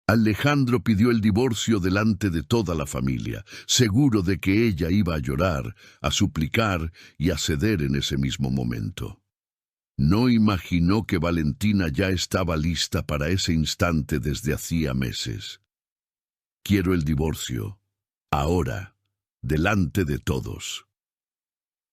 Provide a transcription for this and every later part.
Alejandro pidió el divorcio delante de toda la familia, seguro de que ella iba a llorar, a suplicar y a ceder en ese mismo momento. No imaginó que Valentina ya estaba lista para ese instante desde hacía meses. Quiero el divorcio, ahora, delante de todos.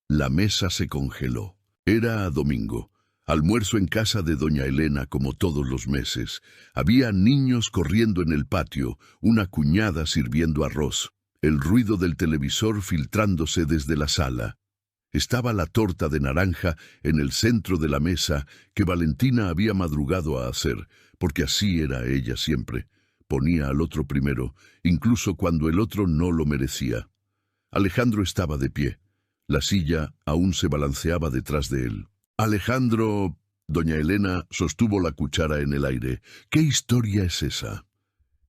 La mesa se congeló. Era domingo. Almuerzo en casa de doña Elena como todos los meses. Había niños corriendo en el patio, una cuñada sirviendo arroz, el ruido del televisor filtrándose desde la sala. Estaba la torta de naranja en el centro de la mesa que Valentina había madrugado a hacer, porque así era ella siempre. Ponía al otro primero, incluso cuando el otro no lo merecía. Alejandro estaba de pie. La silla aún se balanceaba detrás de él. Alejandro, doña Elena sostuvo la cuchara en el aire. ¿Qué historia es esa?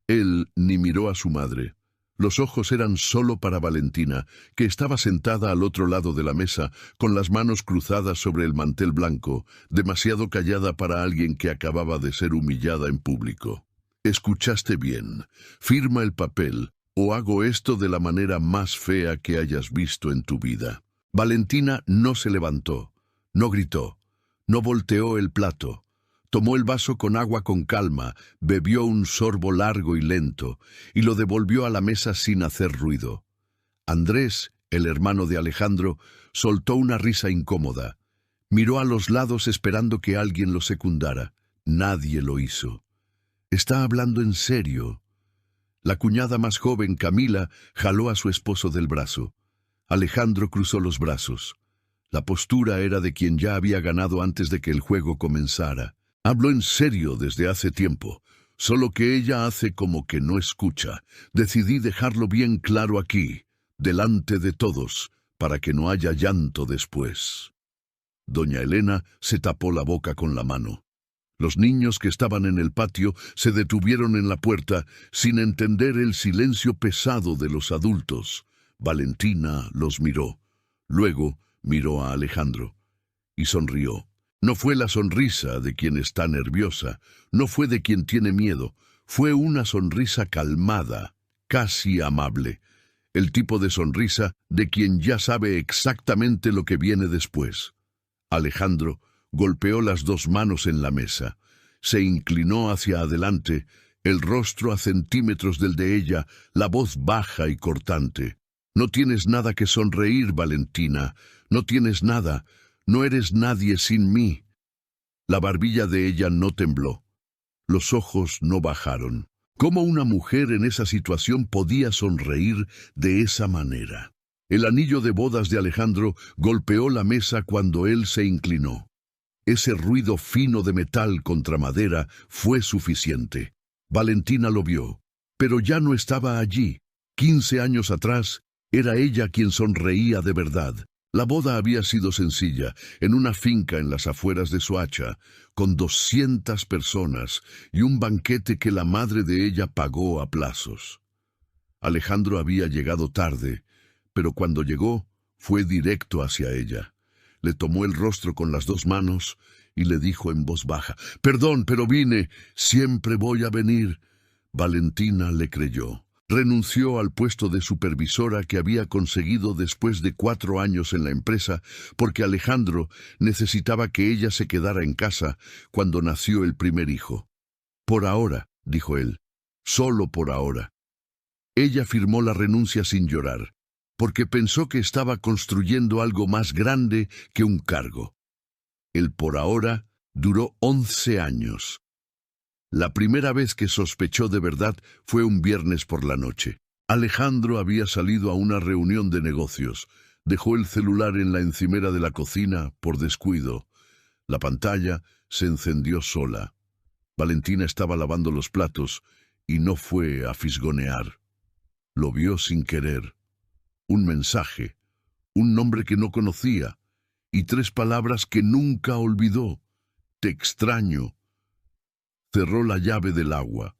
Él ni miró a su madre. Los ojos eran solo para Valentina, que estaba sentada al otro lado de la mesa, con las manos cruzadas sobre el mantel blanco, demasiado callada para alguien que acababa de ser humillada en público. Escuchaste bien. Firma el papel, o hago esto de la manera más fea que hayas visto en tu vida. Valentina no se levantó. No gritó, no volteó el plato. Tomó el vaso con agua con calma, bebió un sorbo largo y lento, y lo devolvió a la mesa sin hacer ruido. Andrés, el hermano de Alejandro, soltó una risa incómoda. Miró a los lados esperando que alguien lo secundara. Nadie lo hizo. «Está hablando en serio». La cuñada más joven, Camila, jaló a su esposo del brazo. Alejandro cruzó los brazos. La postura era de quien ya había ganado antes de que el juego comenzara. Habló en serio desde hace tiempo, solo que ella hace como que no escucha. Decidí dejarlo bien claro aquí, delante de todos, para que no haya llanto después. Doña Elena se tapó la boca con la mano. Los niños que estaban en el patio se detuvieron en la puerta sin entender el silencio pesado de los adultos. Valentina los miró. Luego miró a Alejandro y sonrió. No fue la sonrisa de quien está nerviosa, no fue de quien tiene miedo, fue una sonrisa calmada, casi amable, el tipo de sonrisa de quien ya sabe exactamente lo que viene después. Alejandro golpeó las dos manos en la mesa, se inclinó hacia adelante, el rostro a centímetros del de ella, la voz baja y cortante. No tienes nada que sonreír, Valentina. No tienes nada. No eres nadie sin mí. La barbilla de ella no tembló. Los ojos no bajaron. ¿Cómo una mujer en esa situación podía sonreír de esa manera? El anillo de bodas de Alejandro golpeó la mesa cuando él se inclinó. Ese ruido fino de metal contra madera fue suficiente. Valentina lo vio, pero ya no estaba allí. 15 años atrás, era ella quien sonreía de verdad. La boda había sido sencilla, en una finca en las afueras de Soacha, con 200 personas y un banquete que la madre de ella pagó a plazos. Alejandro había llegado tarde, pero cuando llegó, fue directo hacia ella. Le tomó el rostro con las dos manos y le dijo en voz baja: «Perdón, pero vine, siempre voy a venir». Valentina le creyó. Renunció al puesto de supervisora que había conseguido después de 4 años en la empresa, porque Alejandro necesitaba que ella se quedara en casa cuando nació el primer hijo. «Por ahora», dijo él, «solo por ahora». Ella firmó la renuncia sin llorar, porque pensó que estaba construyendo algo más grande que un cargo. El por ahora duró 11 años. La primera vez que sospechó de verdad fue un viernes por la noche. Alejandro había salido a una reunión de negocios. Dejó el celular en la encimera de la cocina por descuido. La pantalla se encendió sola. Valentina estaba lavando los platos y no fue a fisgonear. Lo vio sin querer. Un mensaje, un nombre que no conocía y 3 palabras que nunca olvidó. «Te extraño». Cerró la llave del agua.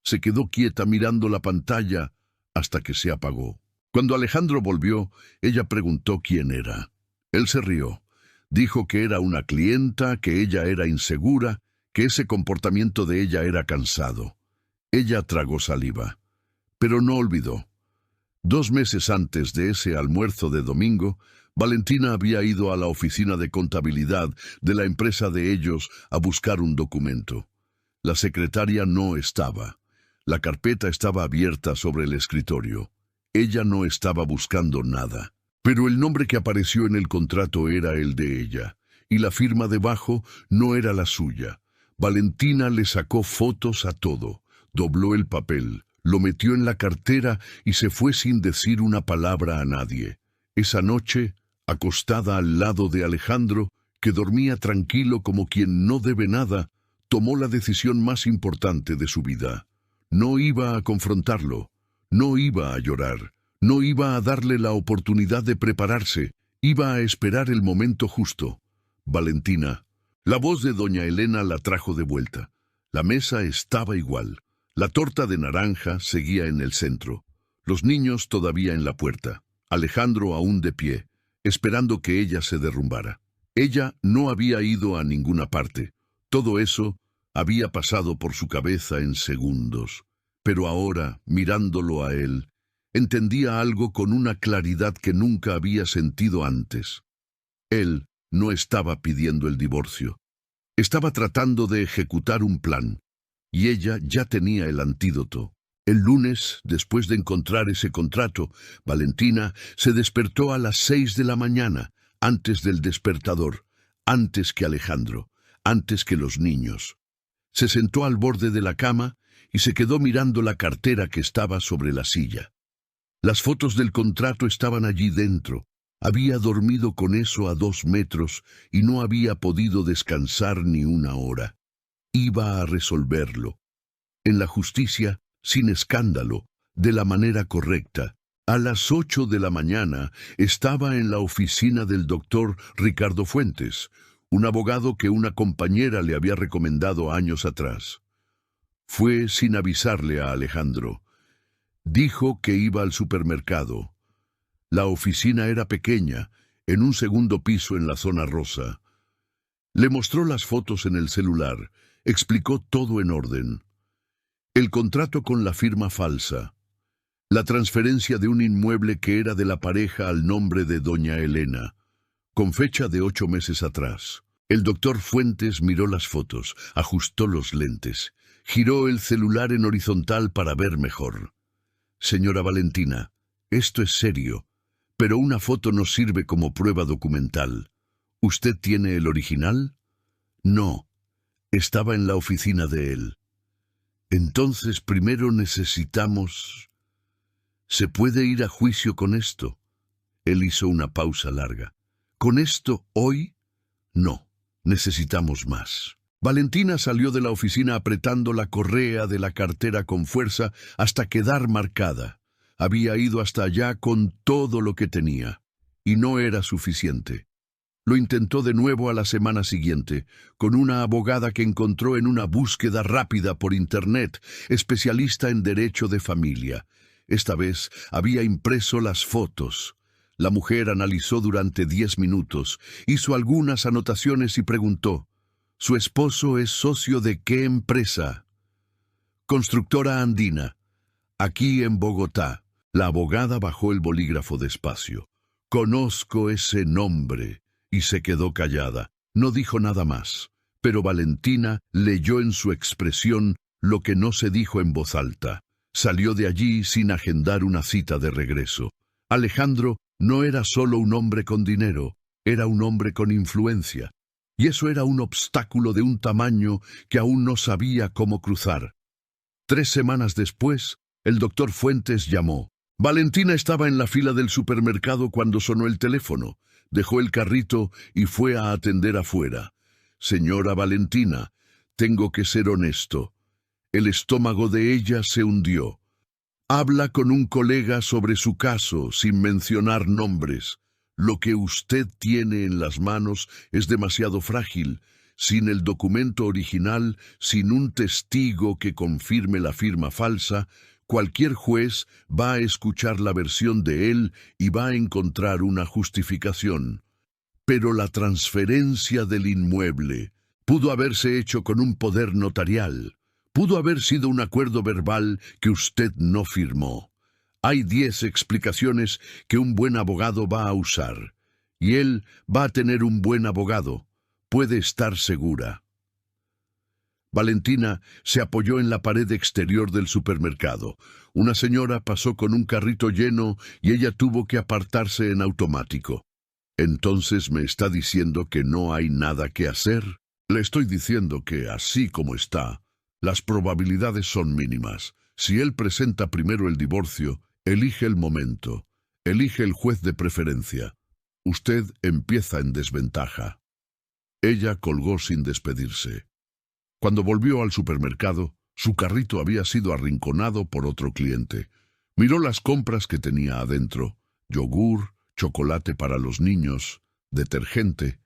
Se quedó quieta mirando la pantalla hasta que se apagó. Cuando Alejandro volvió, ella preguntó quién era. Él se rió. Dijo que era una clienta, que ella era insegura, que ese comportamiento de ella era cansado. Ella tragó saliva, pero no olvidó. 2 meses antes de ese almuerzo de domingo, Valentina había ido a la oficina de contabilidad de la empresa de ellos a buscar un documento. La secretaria no estaba. La carpeta estaba abierta sobre el escritorio. Ella no estaba buscando nada. Pero el nombre que apareció en el contrato era el de ella, y la firma debajo no era la suya. Valentina le sacó fotos a todo, dobló el papel, lo metió en la cartera y se fue sin decir una palabra a nadie. Esa noche, acostada al lado de Alejandro, que dormía tranquilo como quien no debe nada, tomó la decisión más importante de su vida. No iba a confrontarlo, no iba a llorar, no iba a darle la oportunidad de prepararse, iba a esperar el momento justo. Valentina. La voz de doña Elena la trajo de vuelta. La mesa estaba igual. La torta de naranja seguía en el centro. Los niños todavía en la puerta. Alejandro aún de pie, esperando que ella se derrumbara. Ella no había ido a ninguna parte. Todo eso había pasado por su cabeza en segundos. Pero ahora, mirándolo a él, entendía algo con una claridad que nunca había sentido antes. Él no estaba pidiendo el divorcio. Estaba tratando de ejecutar un plan. Y ella ya tenía el antídoto. El lunes, después de encontrar ese contrato, Valentina se despertó a las 6 de la mañana, antes del despertador, antes que Alejandro, antes que los niños. Se sentó al borde de la cama y se quedó mirando la cartera que estaba sobre la silla. Las fotos del contrato estaban allí dentro. Había dormido con eso a 2 metros y no había podido descansar ni una hora. Iba a resolverlo. En la justicia, sin escándalo, de la manera correcta. A las 8 de la mañana estaba en la oficina del doctor Ricardo Fuentes, un abogado que una compañera le había recomendado años atrás. Fue sin avisarle a Alejandro. Dijo que iba al supermercado. La oficina era pequeña, en un segundo piso en la zona rosa. Le mostró las fotos en el celular, explicó todo en orden. El contrato con la firma falsa. La transferencia de un inmueble que era de la pareja al nombre de doña Elena, con fecha de 8 meses atrás. El doctor Fuentes miró las fotos, ajustó los lentes, giró el celular en horizontal para ver mejor. Señora Valentina, esto es serio, pero una foto no sirve como prueba documental. ¿Usted tiene el original? No, estaba en la oficina de él. Entonces primero necesitamos... ¿Se puede ir a juicio con esto? Él hizo una pausa larga. ¿Con esto hoy? No, necesitamos más. Valentina salió de la oficina apretando la correa de la cartera con fuerza hasta quedar marcada. Había ido hasta allá con todo lo que tenía, y no era suficiente. Lo intentó de nuevo a la semana siguiente, con una abogada que encontró en una búsqueda rápida por internet, especialista en derecho de familia. Esta vez había impreso las fotos. La mujer analizó durante 10 minutos, hizo algunas anotaciones y preguntó, ¿su esposo es socio de qué empresa? Constructora Andina, aquí en Bogotá. La abogada bajó el bolígrafo despacio. Conozco ese nombre. Y se quedó callada. No dijo nada más. Pero Valentina leyó en su expresión lo que no se dijo en voz alta. Salió de allí sin agendar una cita de regreso. Alejandro no era solo un hombre con dinero, era un hombre con influencia. Y eso era un obstáculo de un tamaño que aún no sabía cómo cruzar. 3 semanas después, el doctor Fuentes llamó. Valentina estaba en la fila del supermercado cuando sonó el teléfono. Dejó el carrito y fue a atender afuera. Señora Valentina, tengo que ser honesto. El estómago de ella se hundió. Habla con un colega sobre su caso, sin mencionar nombres. Lo que usted tiene en las manos es demasiado frágil. Sin el documento original, sin un testigo que confirme la firma falsa, cualquier juez va a escuchar la versión de él y va a encontrar una justificación. Pero la transferencia del inmueble pudo haberse hecho con un poder notarial. Pudo haber sido un acuerdo verbal que usted no firmó. Hay 10 explicaciones que un buen abogado va a usar. Y él va a tener un buen abogado. Puede estar segura. Valentina se apoyó en la pared exterior del supermercado. Una señora pasó con un carrito lleno y ella tuvo que apartarse en automático. ¿Entonces me está diciendo que no hay nada que hacer? Le estoy diciendo que, así como está, las probabilidades son mínimas. Si él presenta primero el divorcio, elige el momento, elige el juez de preferencia. Usted empieza en desventaja. Ella colgó sin despedirse. Cuando volvió al supermercado, su carrito había sido arrinconado por otro cliente. Miró las compras que tenía adentro: yogur, chocolate para los niños, detergente,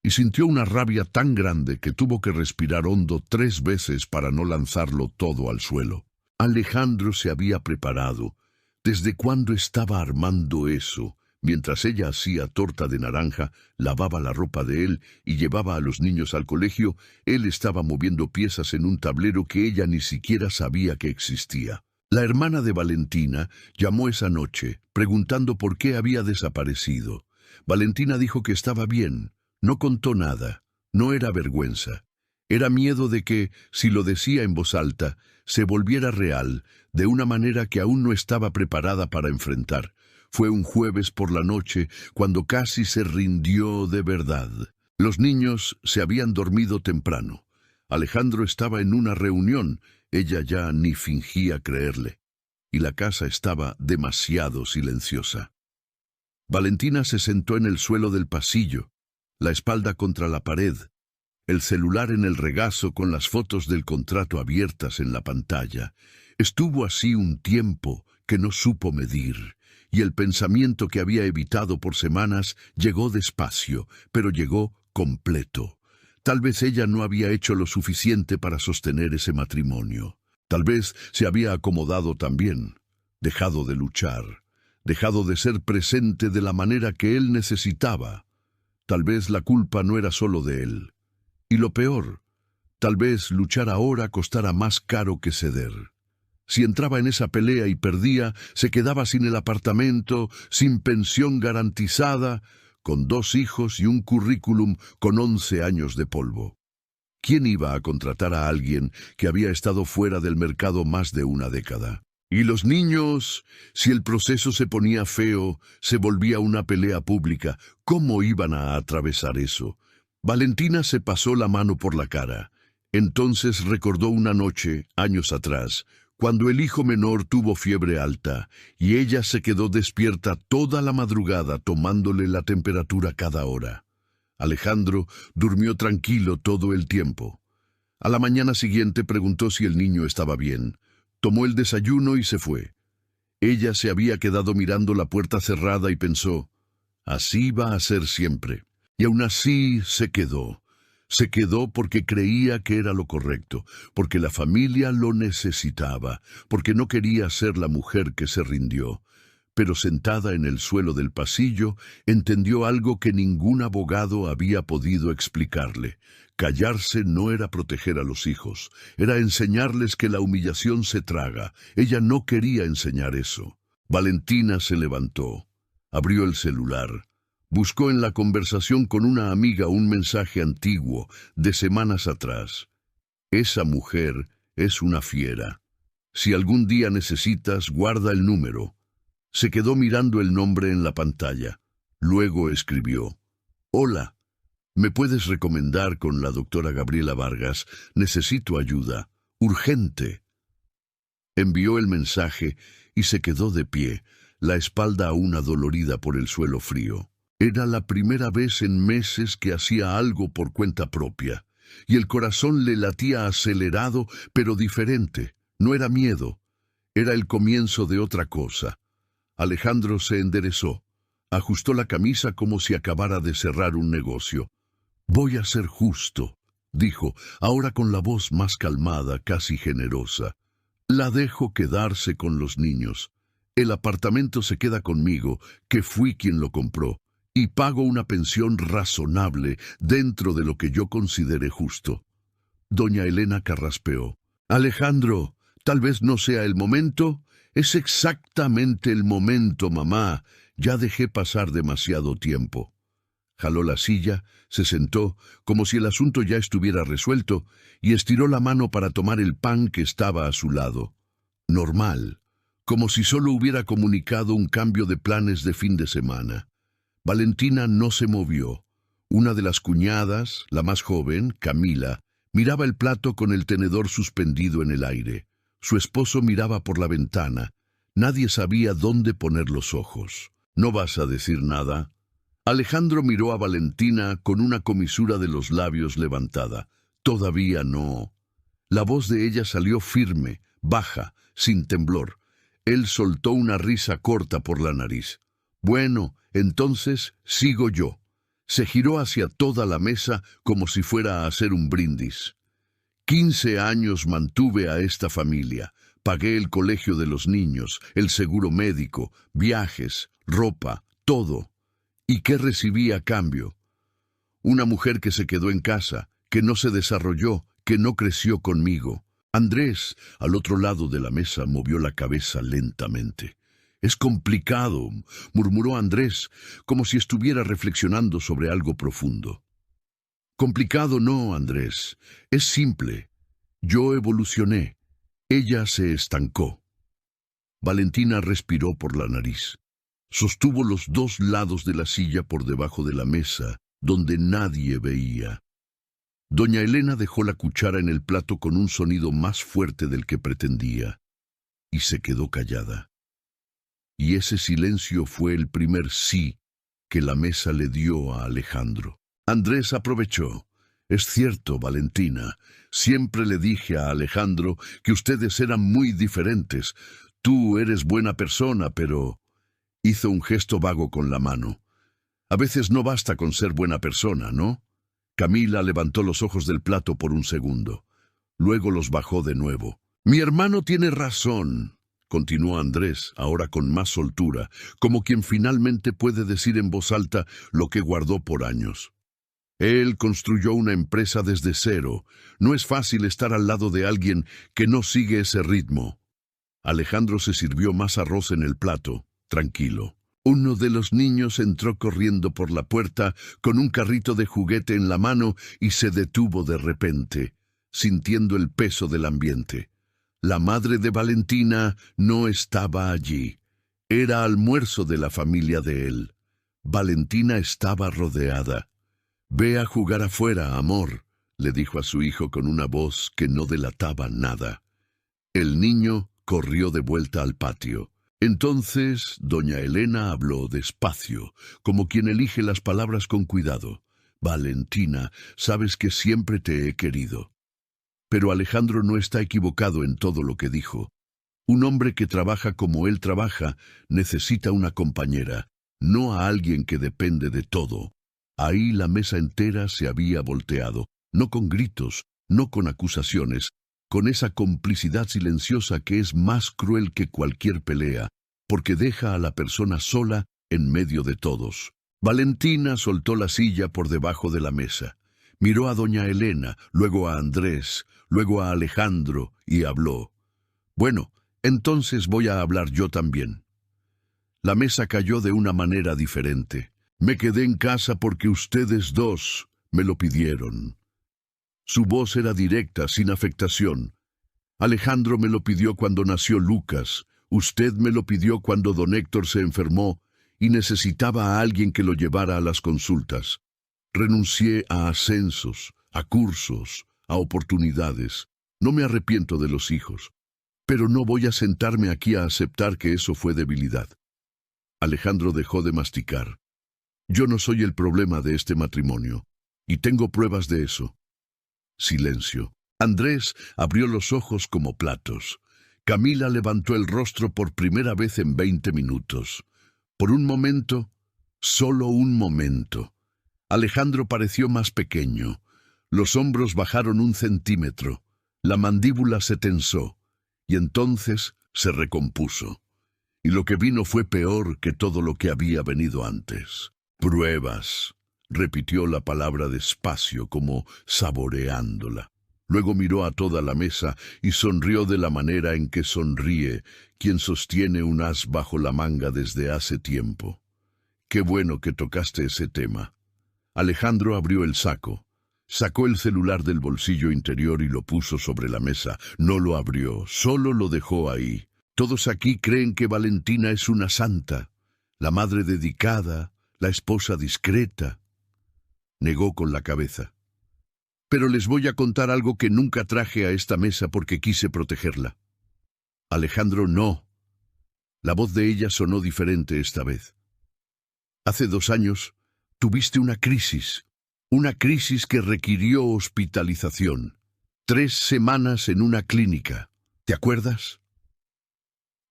y sintió una rabia tan grande que tuvo que respirar hondo 3 veces para no lanzarlo todo al suelo. Alejandro se había preparado. ¿Desde cuándo estaba armando eso? Mientras ella hacía torta de naranja, lavaba la ropa de él y llevaba a los niños al colegio, él estaba moviendo piezas en un tablero que ella ni siquiera sabía que existía. La hermana de Valentina llamó esa noche, preguntando por qué había desaparecido. Valentina dijo que estaba bien, no contó nada, no era vergüenza. Era miedo de que, si lo decía en voz alta, se volviera real, de una manera que aún no estaba preparada para enfrentar. Fue un jueves por la noche cuando casi se rindió de verdad. Los niños se habían dormido temprano. Alejandro estaba en una reunión, ella ya ni fingía creerle. Y la casa estaba demasiado silenciosa. Valentina se sentó en el suelo del pasillo, la espalda contra la pared, el celular en el regazo con las fotos del contrato abiertas en la pantalla. Estuvo así un tiempo que no supo medir. Y el pensamiento que había evitado por semanas llegó despacio, pero llegó completo. Tal vez ella no había hecho lo suficiente para sostener ese matrimonio. Tal vez se había acomodado también, dejado de luchar, dejado de ser presente de la manera que él necesitaba. Tal vez la culpa no era solo de él. Y lo peor, tal vez luchar ahora costara más caro que ceder. Si entraba en esa pelea y perdía, se quedaba sin el apartamento, sin pensión garantizada, con 2 hijos y un currículum con 11 años de polvo. ¿Quién iba a contratar a alguien que había estado fuera del mercado más de una década? Y los niños, si el proceso se ponía feo, se volvía una pelea pública, ¿cómo iban a atravesar eso? Valentina se pasó la mano por la cara. Entonces recordó una noche, años atrás, cuando el hijo menor tuvo fiebre alta, y ella se quedó despierta toda la madrugada tomándole la temperatura cada hora. Alejandro durmió tranquilo todo el tiempo. A la mañana siguiente preguntó si el niño estaba bien. Tomó el desayuno y se fue. Ella se había quedado mirando la puerta cerrada y pensó, así va a ser siempre. Y aún así se quedó. Se quedó porque creía que era lo correcto, porque la familia lo necesitaba, porque no quería ser la mujer que se rindió. Pero sentada en el suelo del pasillo, entendió algo que ningún abogado había podido explicarle. Callarse no era proteger a los hijos, era enseñarles que la humillación se traga. Ella no quería enseñar eso. Valentina se levantó, abrió el celular. Buscó en la conversación con una amiga un mensaje antiguo, de semanas atrás. Esa mujer es una fiera. Si algún día necesitas, guarda el número. Se quedó mirando el nombre en la pantalla. Luego escribió, hola, ¿me puedes recomendar con la doctora Gabriela Vargas? Necesito ayuda. Urgente. Envió el mensaje y se quedó de pie, la espalda aún adolorida por el suelo frío. Era la primera vez en meses que hacía algo por cuenta propia, y el corazón le latía acelerado, pero diferente. No era miedo, era el comienzo de otra cosa. Alejandro se enderezó, ajustó la camisa como si acabara de cerrar un negocio. Voy a ser justo, dijo, ahora con la voz más calmada, casi generosa. La dejo quedarse con los niños. El apartamento se queda conmigo, que fui quien lo compró. Y pago una pensión razonable dentro de lo que yo considere justo. Doña Elena carraspeó. Alejandro, tal vez no sea el momento. Es exactamente el momento, mamá. Ya dejé pasar demasiado tiempo. Jaló la silla, se sentó, como si el asunto ya estuviera resuelto, y estiró la mano para tomar el pan que estaba a su lado. Normal, como si solo hubiera comunicado un cambio de planes de fin de semana. Valentina no se movió. Una de las cuñadas, la más joven, Camila, miraba el plato con el tenedor suspendido en el aire. Su esposo miraba por la ventana. Nadie sabía dónde poner los ojos. ¿No vas a decir nada? Alejandro miró a Valentina con una comisura de los labios levantada. Todavía no. La voz de ella salió firme, baja, sin temblor. Él soltó una risa corta por la nariz. Bueno, entonces sigo yo. Se giró hacia toda la mesa como si fuera a hacer un brindis. 15 años mantuve a esta familia. Pagué el colegio de los niños, el seguro médico, viajes, ropa, todo. ¿Y qué recibí a cambio? Una mujer que se quedó en casa, que no se desarrolló, que no creció conmigo. Andrés, al otro lado de la mesa, movió la cabeza lentamente. Es complicado, murmuró Andrés, como si estuviera reflexionando sobre algo profundo. Complicado no, Andrés. Es simple. Yo evolucioné. Ella se estancó. Valentina respiró por la nariz. Sostuvo los dos lados de la silla por debajo de la mesa, donde nadie veía. Doña Elena dejó la cuchara en el plato con un sonido más fuerte del que pretendía, y se quedó callada. Y ese silencio fue el primer sí que la mesa le dio a Alejandro. Andrés aprovechó. Es cierto, Valentina, siempre le dije a Alejandro que ustedes eran muy diferentes. Tú eres buena persona, pero... Hizo un gesto vago con la mano. A veces no basta con ser buena persona, ¿no? Camila levantó los ojos del plato por un segundo. Luego los bajó de nuevo. Mi hermano tiene razón, continuó Andrés, ahora con más soltura, como quien finalmente puede decir en voz alta lo que guardó por años. Él construyó una empresa desde cero. No es fácil estar al lado de alguien que no sigue ese ritmo. Alejandro se sirvió más arroz en el plato, tranquilo. Uno de los niños entró corriendo por la puerta con un carrito de juguete en la mano y se detuvo de repente, sintiendo el peso del ambiente. La madre de Valentina no estaba allí. Era almuerzo de la familia de él. Valentina estaba rodeada. «Ve a jugar afuera, amor», le dijo a su hijo con una voz que no delataba nada. El niño corrió de vuelta al patio. Entonces doña Elena habló despacio, como quien elige las palabras con cuidado. «Valentina, sabes que siempre te he querido». Pero Alejandro no está equivocado en todo lo que dijo. Un hombre que trabaja como él trabaja necesita una compañera, no a alguien que depende de todo. Ahí la mesa entera se había volteado, no con gritos, no con acusaciones, con esa complicidad silenciosa que es más cruel que cualquier pelea, porque deja a la persona sola en medio de todos. Valentina soltó la silla por debajo de la mesa. Miró a doña Elena, luego a Andrés, luego a Alejandro, y habló. «Bueno, entonces voy a hablar yo también». La mesa cayó de una manera diferente. «Me quedé en casa porque ustedes dos me lo pidieron». Su voz era directa, sin afectación. «Alejandro me lo pidió cuando nació Lucas. Usted me lo pidió cuando don Héctor se enfermó y necesitaba a alguien que lo llevara a las consultas. Renuncié a ascensos, a cursos, a oportunidades. No me arrepiento de los hijos. Pero no voy a sentarme aquí a aceptar que eso fue debilidad». Alejandro dejó de masticar. «Yo no soy el problema de este matrimonio, y tengo pruebas de eso». Silencio. Andrés abrió los ojos como platos. Camila levantó el rostro por primera vez en 20 minutos. Por un momento, solo un momento. Alejandro pareció más pequeño. Los hombros bajaron 1 centímetro. La mandíbula se tensó. Y entonces se recompuso. Y lo que vino fue peor que todo lo que había venido antes. «Pruebas», repitió la palabra despacio, como saboreándola. Luego miró a toda la mesa y sonrió de la manera en que sonríe quien sostiene un as bajo la manga desde hace tiempo. Qué bueno que tocaste ese tema. Alejandro abrió el saco. Sacó el celular del bolsillo interior y lo puso sobre la mesa. No lo abrió, solo lo dejó ahí. Todos aquí creen que Valentina es una santa, la madre dedicada, la esposa discreta. Negó con la cabeza. Pero les voy a contar algo que nunca traje a esta mesa porque quise protegerla. Alejandro, no. La voz de ella sonó diferente esta vez. Hace 2 años tuviste una crisis que requirió hospitalización. 3 semanas en una clínica. ¿Te acuerdas?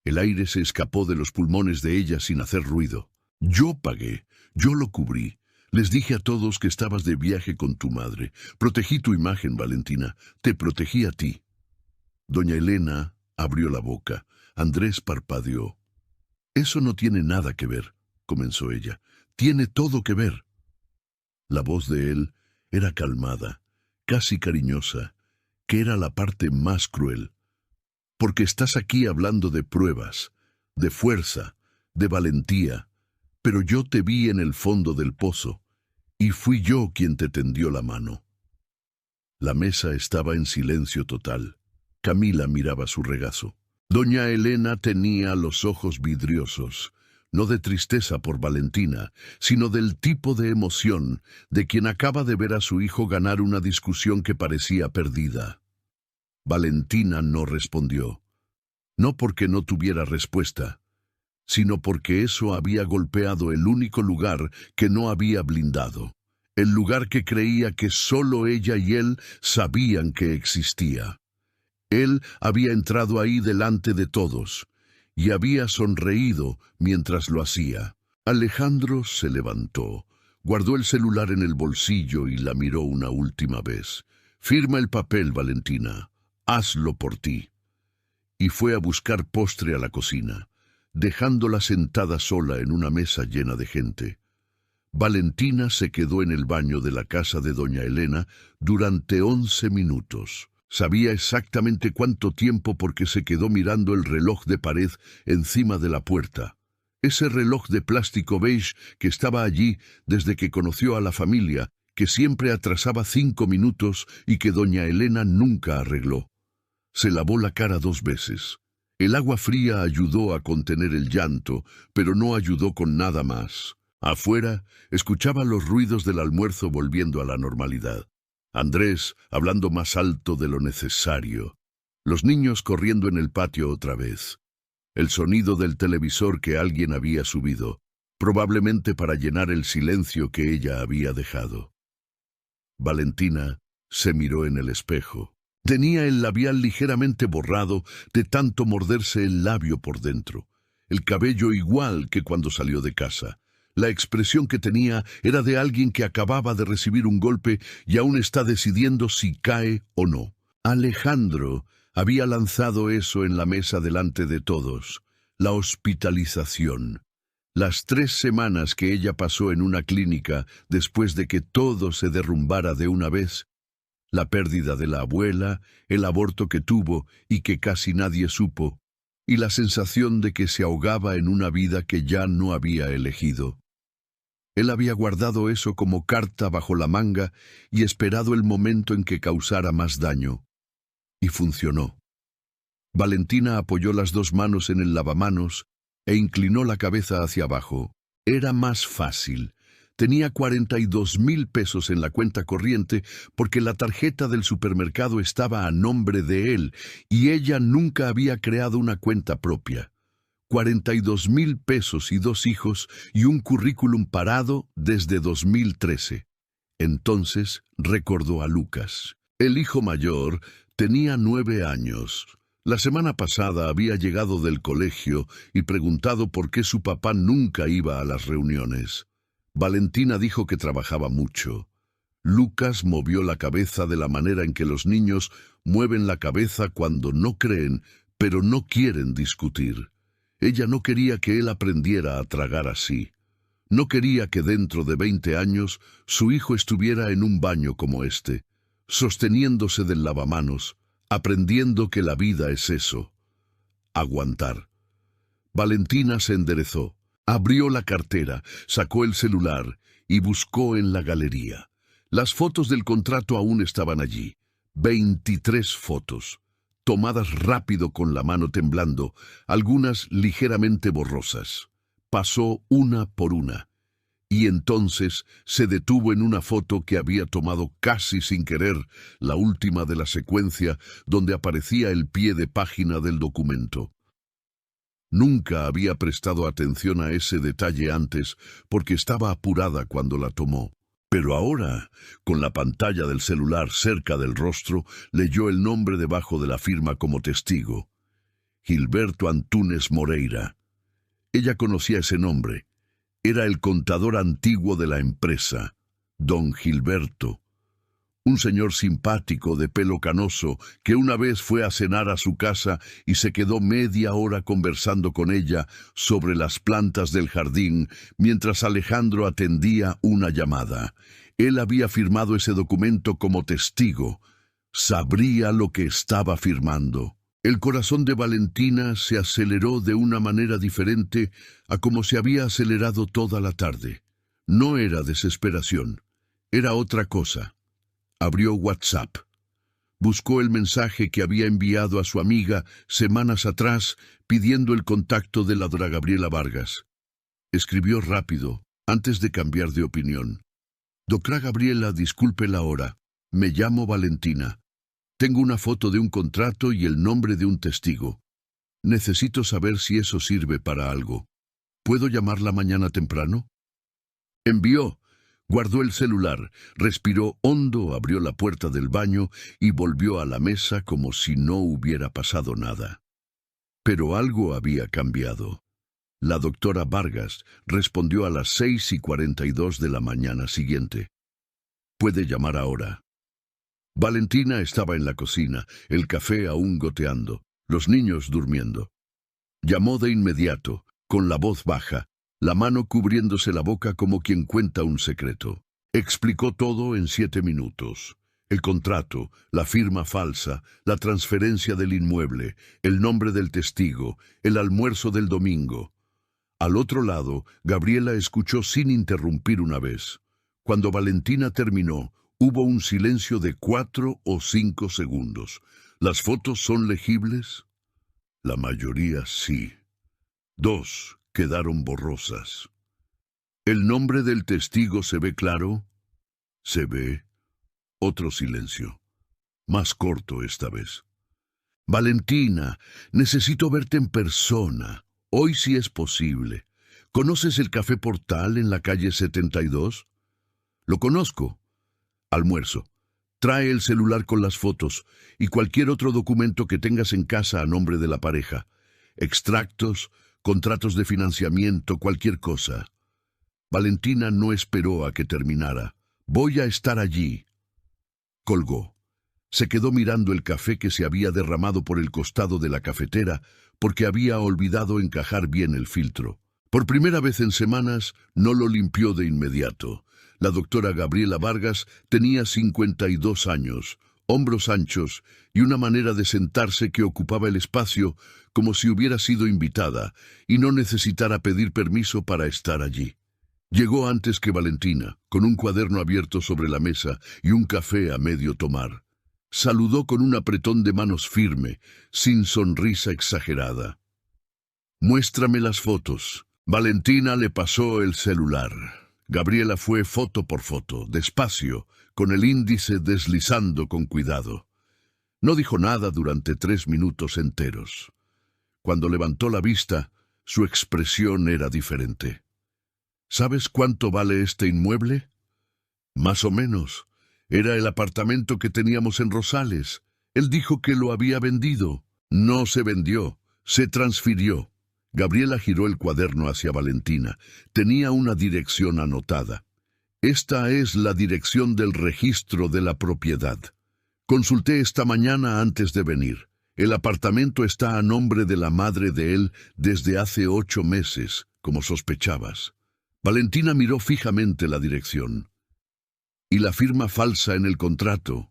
El aire se escapó de los pulmones de ella sin hacer ruido. Yo pagué, yo lo cubrí. Les dije a todos que estabas de viaje con tu madre. Protegí tu imagen, Valentina. Te protegí a ti. Doña Elena abrió la boca. Andrés parpadeó. Eso no tiene nada que ver, comenzó ella. Tiene todo que ver. La voz de él era calmada, casi cariñosa, que era la parte más cruel. Porque estás aquí hablando de pruebas, de fuerza, de valentía, pero yo te vi en el fondo del pozo, y fui yo quien te tendió la mano. La mesa estaba en silencio total. Camila miraba su regazo. Doña Elena tenía los ojos vidriosos, no de tristeza por Valentina, sino del tipo de emoción de quien acaba de ver a su hijo ganar una discusión que parecía perdida. Valentina no respondió, no porque no tuviera respuesta, sino porque eso había golpeado el único lugar que no había blindado, el lugar que creía que solo ella y él sabían que existía. Él había entrado ahí delante de todos, y había sonreído mientras lo hacía. Alejandro se levantó, guardó el celular en el bolsillo y la miró una última vez. Firma el papel, Valentina. Hazlo por ti. Y fue a buscar postre a la cocina, dejándola sentada sola en una mesa llena de gente. Valentina se quedó en el baño de la casa de doña Elena durante 11 minutos. Sabía exactamente cuánto tiempo porque se quedó mirando el reloj de pared encima de la puerta. Ese reloj de plástico beige que estaba allí desde que conoció a la familia, que siempre atrasaba 5 minutos y que doña Elena nunca arregló. Se lavó la cara 2 veces. El agua fría ayudó a contener el llanto, pero no ayudó con nada más. Afuera, escuchaba los ruidos del almuerzo volviendo a la normalidad. Andrés hablando más alto de lo necesario. Los niños corriendo en el patio otra vez. El sonido del televisor que alguien había subido, probablemente para llenar el silencio que ella había dejado. Valentina se miró en el espejo. Tenía el labial ligeramente borrado de tanto morderse el labio por dentro. El cabello igual que cuando salió de casa. La expresión que tenía era de alguien que acababa de recibir un golpe y aún está decidiendo si cae o no. Alejandro había lanzado eso en la mesa delante de todos. La hospitalización. Las 3 semanas que ella pasó en una clínica después de que todo se derrumbara de una vez. La pérdida de la abuela, el aborto que tuvo y que casi nadie supo, y la sensación de que se ahogaba en una vida que ya no había elegido. Él había guardado eso como carta bajo la manga y esperado el momento en que causara más daño. Y funcionó. Valentina apoyó las 2 manos en el lavamanos e inclinó la cabeza hacia abajo. Era más fácil. Tenía 42,000 pesos en la cuenta corriente porque la tarjeta del supermercado estaba a nombre de él y ella nunca había creado una cuenta propia. 42,000 pesos y 2 hijos y un currículum parado desde 2013. Entonces recordó a Lucas. El hijo mayor tenía 9 años. La semana pasada había llegado del colegio y preguntado por qué su papá nunca iba a las reuniones. Valentina dijo que trabajaba mucho. Lucas movió la cabeza de la manera en que los niños mueven la cabeza cuando no creen, pero no quieren discutir. Ella no quería que él aprendiera a tragar así. No quería que dentro de 20 años su hijo estuviera en un baño como este. sosteniéndose del lavamanos, aprendiendo que la vida es eso, aguantar. Valentina se enderezó, abrió la cartera, sacó el celular y buscó en la galería. Las fotos del contrato aún estaban allí. 23 fotos, tomadas rápido con la mano temblando, algunas ligeramente borrosas. Pasó una por una, y entonces se detuvo en una foto que había tomado casi sin querer, la última de la secuencia, donde aparecía el pie de página del documento. Nunca había prestado atención a ese detalle antes, porque estaba apurada cuando la tomó. Pero ahora, con la pantalla del celular cerca del rostro, leyó el nombre debajo de la firma como testigo. Gilberto Antúnez Moreira. Ella conocía ese nombre. Era el contador antiguo de la empresa, don Gilberto. Un señor simpático de pelo canoso que una vez fue a cenar a su casa y se quedó media hora conversando con ella sobre las plantas del jardín mientras Alejandro atendía una llamada. Él había firmado ese documento como testigo. Sabría lo que estaba firmando. El corazón de Valentina se aceleró de una manera diferente a como se había acelerado toda la tarde. No era desesperación, era otra cosa. Abrió WhatsApp. Buscó el mensaje que había enviado a su amiga semanas atrás pidiendo el contacto de la Dra. Gabriela Vargas. Escribió rápido, antes de cambiar de opinión. Dra. Gabriela, disculpe la hora. Me llamo Valentina. Tengo una foto de un contrato y el nombre de un testigo. Necesito saber si eso sirve para algo. ¿Puedo llamarla mañana temprano? Envió. Guardó el celular, respiró hondo, abrió la puerta del baño y volvió a la mesa como si no hubiera pasado nada. Pero algo había cambiado. La doctora Vargas respondió a las 6:42 de la mañana siguiente. Puede llamar ahora. Valentina estaba en la cocina, el café aún goteando, los niños durmiendo. Llamó de inmediato, con la voz baja, la mano cubriéndose la boca como quien cuenta un secreto. Explicó todo en 7 minutos. El contrato, la firma falsa, la transferencia del inmueble, el nombre del testigo, el almuerzo del domingo. Al otro lado, Gabriela escuchó sin interrumpir una vez. Cuando Valentina terminó, hubo un silencio de 4 o 5 segundos. ¿Las fotos son legibles? La mayoría sí. 2 quedaron borrosas. ¿El nombre del testigo se ve claro? Se ve. Otro silencio. Más corto esta vez. Valentina, necesito verte en persona. Hoy si es posible. ¿Conoces el Café Portal en la calle 72? Lo conozco. Almuerzo. Trae el celular con las fotos y cualquier otro documento que tengas en casa a nombre de la pareja. Extractos, contratos de financiamiento, cualquier cosa. Valentina no esperó a que terminara. Voy a estar allí. Colgó. Se quedó mirando el café que se había derramado por el costado de la cafetera porque había olvidado encajar bien el filtro. Por primera vez en semanas no lo limpió de inmediato. La doctora Gabriela Vargas tenía 52 años, hombros anchos y una manera de sentarse que ocupaba el espacio como si hubiera sido invitada y no necesitara pedir permiso para estar allí. Llegó antes que Valentina, con un cuaderno abierto sobre la mesa y un café a medio tomar. Saludó con un apretón de manos firme, sin sonrisa exagerada. «Muéstrame las fotos». Valentina le pasó el celular. Gabriela fue foto por foto, despacio, con el índice deslizando con cuidado. No dijo nada durante 3 minutos enteros. Cuando levantó la vista, su expresión era diferente. ¿Sabes cuánto vale este inmueble? Más o menos. Era el apartamento que teníamos en Rosales. Él dijo que lo había vendido. No se vendió, se transfirió. Gabriela giró el cuaderno hacia Valentina. Tenía una dirección anotada. Esta es la dirección del registro de la propiedad. Consulté esta mañana antes de venir. El apartamento está a nombre de la madre de él desde hace 8 meses, como sospechabas. Valentina miró fijamente la dirección. ¿Y la firma falsa en el contrato?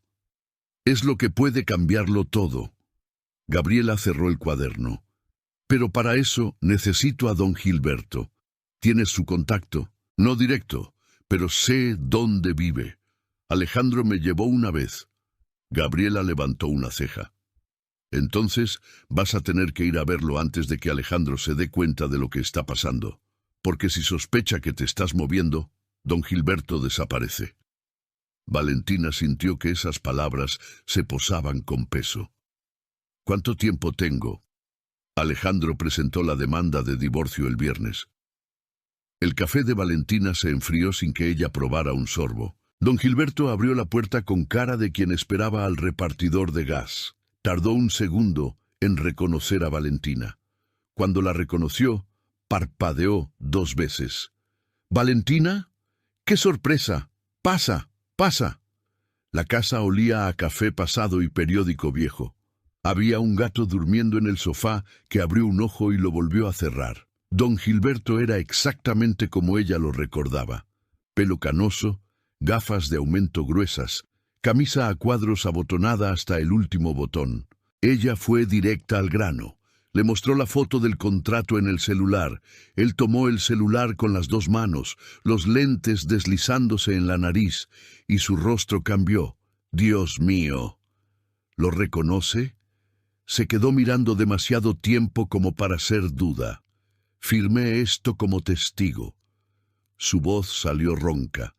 Es lo que puede cambiarlo todo. Gabriela cerró el cuaderno. Pero para eso necesito a don Gilberto. ¿Tienes su contacto? No directo, pero sé dónde vive. Alejandro me llevó una vez. Gabriela levantó una ceja. Entonces vas a tener que ir a verlo antes de que Alejandro se dé cuenta de lo que está pasando. Porque si sospecha que te estás moviendo, don Gilberto desaparece. Valentina sintió que esas palabras se posaban con peso. ¿Cuánto tiempo tengo? Alejandro presentó la demanda de divorcio el viernes. El café de Valentina se enfrió sin que ella probara un sorbo. Don Gilberto abrió la puerta con cara de quien esperaba al repartidor de gas. Tardó un segundo en reconocer a Valentina. Cuando la reconoció, parpadeó 2 veces. —¿Valentina? ¡Qué sorpresa! ¡Pasa! ¡Pasa! La casa olía a café pasado y periódico viejo. Había un gato durmiendo en el sofá que abrió un ojo y lo volvió a cerrar. Don Gilberto era exactamente como ella lo recordaba. Pelo canoso, gafas de aumento gruesas, camisa a cuadros abotonada hasta el último botón. Ella fue directa al grano. Le mostró la foto del contrato en el celular. Él tomó el celular con las 2 manos, los lentes deslizándose en la nariz, y su rostro cambió. ¡Dios mío! ¿Lo reconoce? Se quedó mirando demasiado tiempo como para hacer duda. Firmé esto como testigo. Su voz salió ronca.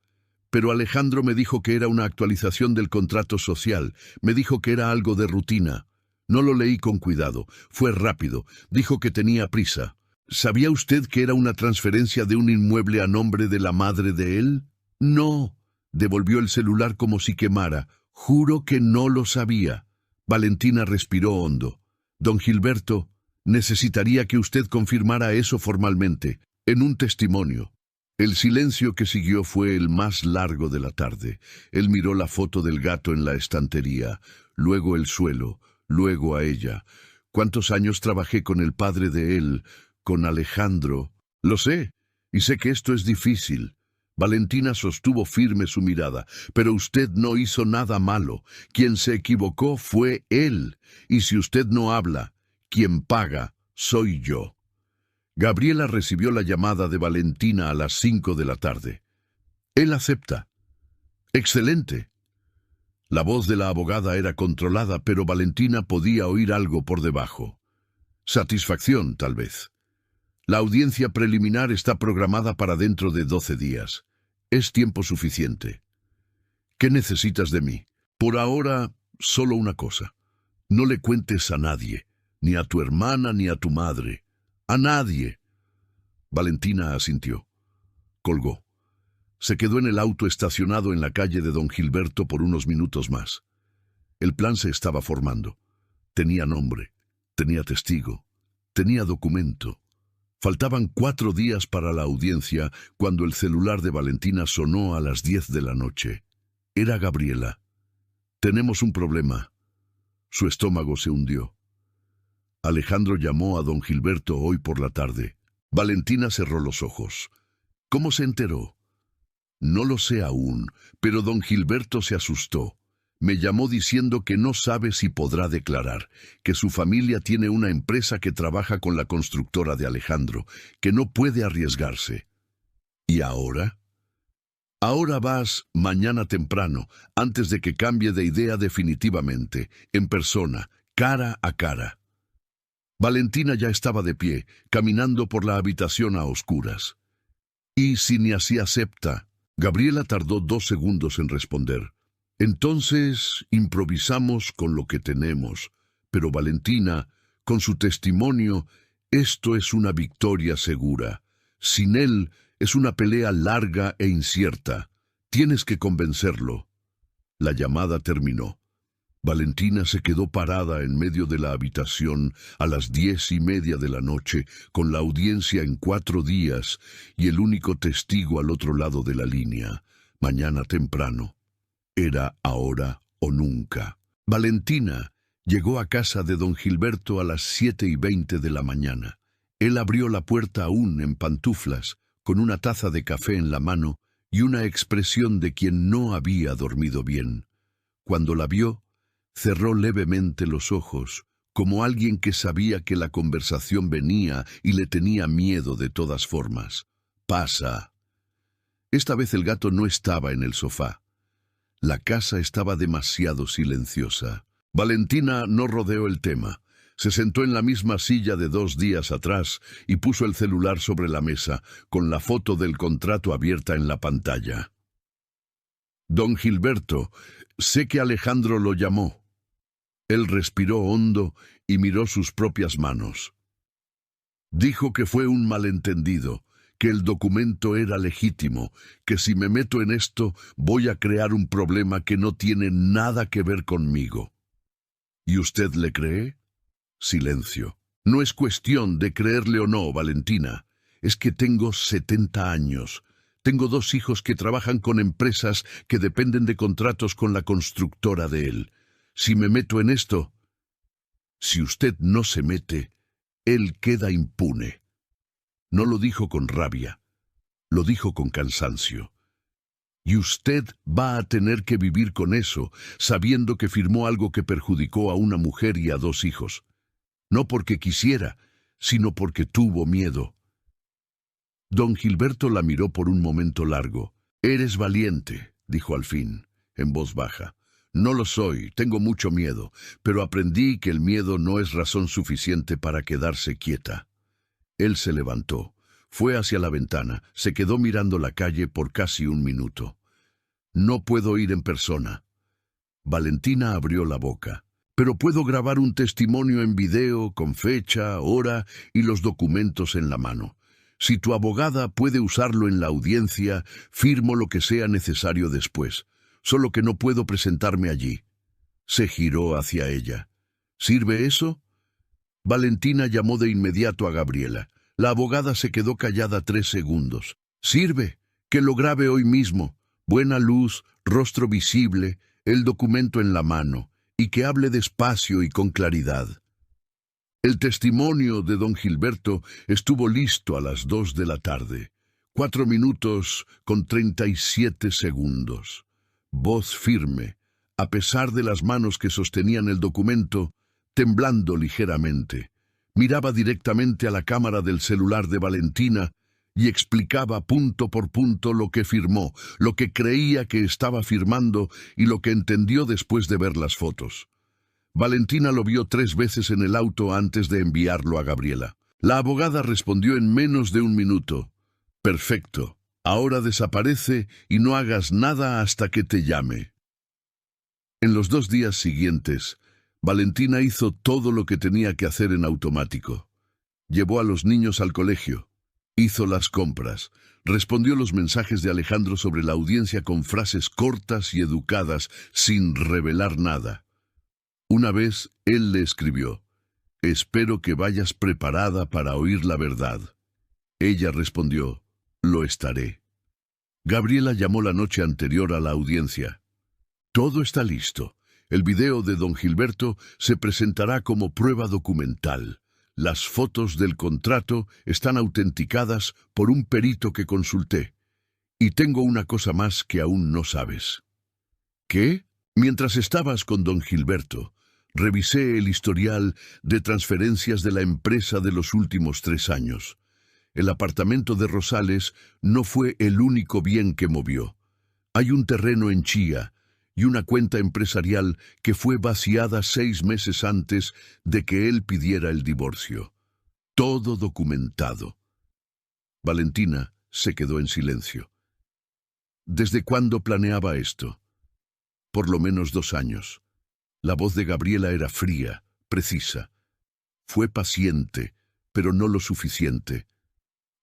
Pero Alejandro me dijo que era una actualización del contrato social. Me dijo que era algo de rutina. No lo leí con cuidado. Fue rápido. Dijo que tenía prisa. ¿Sabía usted que era una transferencia de un inmueble a nombre de la madre de él? No. Devolvió el celular como si quemara. Juro que no lo sabía. Valentina respiró hondo. Don Gilberto, necesitaría que usted confirmara eso formalmente, en un testimonio. El silencio que siguió fue el más largo de la tarde. Él miró la foto del gato en la estantería, luego el suelo, luego a ella. ¿Cuántos años trabajé con el padre de él, con Alejandro? Lo sé, y sé que esto es difícil. Valentina sostuvo firme su mirada. Pero usted no hizo nada malo. Quien se equivocó fue él. Y si usted no habla, quien paga soy yo. Gabriela recibió la llamada de Valentina a las 5 de la tarde. Él acepta. Excelente. La voz de la abogada era controlada, pero Valentina podía oír algo por debajo. Satisfacción, tal vez. La audiencia preliminar está programada para dentro de 12 días. Es tiempo suficiente. ¿Qué necesitas de mí? Por ahora, solo una cosa. No le cuentes a nadie, ni a tu hermana ni a tu madre. ¡A nadie! Valentina asintió. Colgó. Se quedó en el auto estacionado en la calle de don Gilberto por unos minutos más. El plan se estaba formando. Tenía nombre, tenía testigo, tenía documento. Faltaban 4 días para la audiencia cuando el celular de Valentina sonó a las 10 de la noche. Era Gabriela. Tenemos un problema. Su estómago se hundió. Alejandro llamó a don Gilberto hoy por la tarde. Valentina cerró los ojos. ¿Cómo se enteró? No lo sé aún, pero don Gilberto se asustó. Me llamó diciendo que no sabe si podrá declarar, que su familia tiene una empresa que trabaja con la constructora de Alejandro, que no puede arriesgarse. ¿Y ahora? Ahora vas mañana temprano, antes de que cambie de idea definitivamente, en persona, cara a cara. Valentina ya estaba de pie, caminando por la habitación a oscuras. ¿Y si ni así acepta? Gabriela tardó 2 segundos en responder. Entonces improvisamos con lo que tenemos. Pero Valentina, con su testimonio, esto es una victoria segura. Sin él, es una pelea larga e incierta. Tienes que convencerlo. La llamada terminó. Valentina se quedó parada en medio de la habitación a las 10:30 de la noche, con la audiencia en 4 días y el único testigo al otro lado de la línea. Mañana temprano. Era ahora o nunca. Valentina llegó a casa de don Gilberto a las 7:20 de la mañana. Él abrió la puerta aún en pantuflas, con una taza de café en la mano y una expresión de quien no había dormido bien. Cuando la vio, Cerró levemente los ojos, como alguien que sabía que la conversación venía y le tenía miedo de todas formas. «Pasa». Esta vez el gato no estaba en el sofá. La casa estaba demasiado silenciosa. Valentina no rodeó el tema. Se sentó en la misma silla de 2 días atrás y puso el celular sobre la mesa, con la foto del contrato abierta en la pantalla. «Don Gilberto, sé que Alejandro lo llamó». Él respiró hondo y miró sus propias manos. Dijo que fue un malentendido, que el documento era legítimo, que si me meto en esto voy a crear un problema que no tiene nada que ver conmigo. ¿Y usted le cree? Silencio. No es cuestión de creerle o no, Valentina. Es que tengo 70 años. Tengo 2 hijos que trabajan con empresas que dependen de contratos con la constructora de él. Si me meto en esto, si usted no se mete, él queda impune. No lo dijo con rabia, lo dijo con cansancio. Y usted va a tener que vivir con eso, sabiendo que firmó algo que perjudicó a una mujer y a 2 hijos. No porque quisiera, sino porque tuvo miedo. Don Gilberto la miró por un momento largo. «Eres valiente», dijo al fin, en voz baja. «No lo soy, tengo mucho miedo, pero aprendí que el miedo no es razón suficiente para quedarse quieta». Él se levantó, fue hacia la ventana, se quedó mirando la calle por casi 1 minuto. «No puedo ir en persona». Valentina abrió la boca. «Pero puedo grabar un testimonio en video, con fecha, hora y los documentos en la mano. Si tu abogada puede usarlo en la audiencia, firmo lo que sea necesario después. Solo que no puedo presentarme allí». Se giró hacia ella. «¿Sirve eso?» Valentina llamó de inmediato a Gabriela. La abogada se quedó callada 3 segundos. «Sirve, que lo grabe hoy mismo. Buena luz, rostro visible, el documento en la mano, y que hable despacio y con claridad». El testimonio de don Gilberto estuvo listo a las 2 de la tarde. 4 minutos con 37 segundos. Voz firme, a pesar de las manos que sostenían el documento, temblando ligeramente. Miraba directamente a la cámara del celular de Valentina y explicaba punto por punto lo que firmó, lo que creía que estaba firmando y lo que entendió después de ver las fotos. Valentina lo vio 3 veces en el auto antes de enviarlo a Gabriela. La abogada respondió en menos de 1 minuto. «Perfecto. Ahora desaparece y no hagas nada hasta que te llame». En los 2 días siguientes, Valentina hizo todo lo que tenía que hacer en automático. Llevó a los niños al colegio, hizo las compras, respondió los mensajes de Alejandro sobre la audiencia con frases cortas y educadas, sin revelar nada. Una vez él le escribió: «Espero que vayas preparada para oír la verdad». Ella respondió: «Lo estaré». Gabriela llamó la noche anterior a la audiencia. «Todo está listo. El video de don Gilberto se presentará como prueba documental. Las fotos del contrato están autenticadas por un perito que consulté. Y tengo una cosa más que aún no sabes». «¿Qué?» «Mientras estabas con don Gilberto, revisé el historial de transferencias de la empresa de los últimos 3 años. El apartamento de Rosales no fue el único bien que movió. Hay un terreno en Chía y una cuenta empresarial que fue vaciada 6 meses antes de que él pidiera el divorcio. Todo documentado». Valentina se quedó en silencio. ¿Desde cuándo planeaba esto? Por lo menos 2 años. La voz de Gabriela era fría, precisa. Fue paciente, pero no lo suficiente.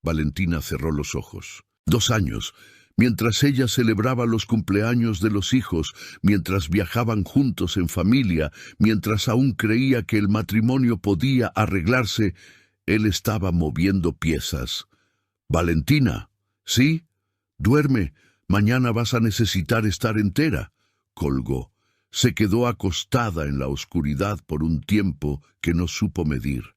Valentina cerró los ojos. 2 años, mientras ella celebraba los cumpleaños de los hijos, mientras viajaban juntos en familia, mientras aún creía que el matrimonio podía arreglarse, él estaba moviendo piezas. «Valentina, ¿sí? Duerme, mañana vas a necesitar estar entera». Colgó. Se quedó acostada en la oscuridad por un tiempo que no supo medir.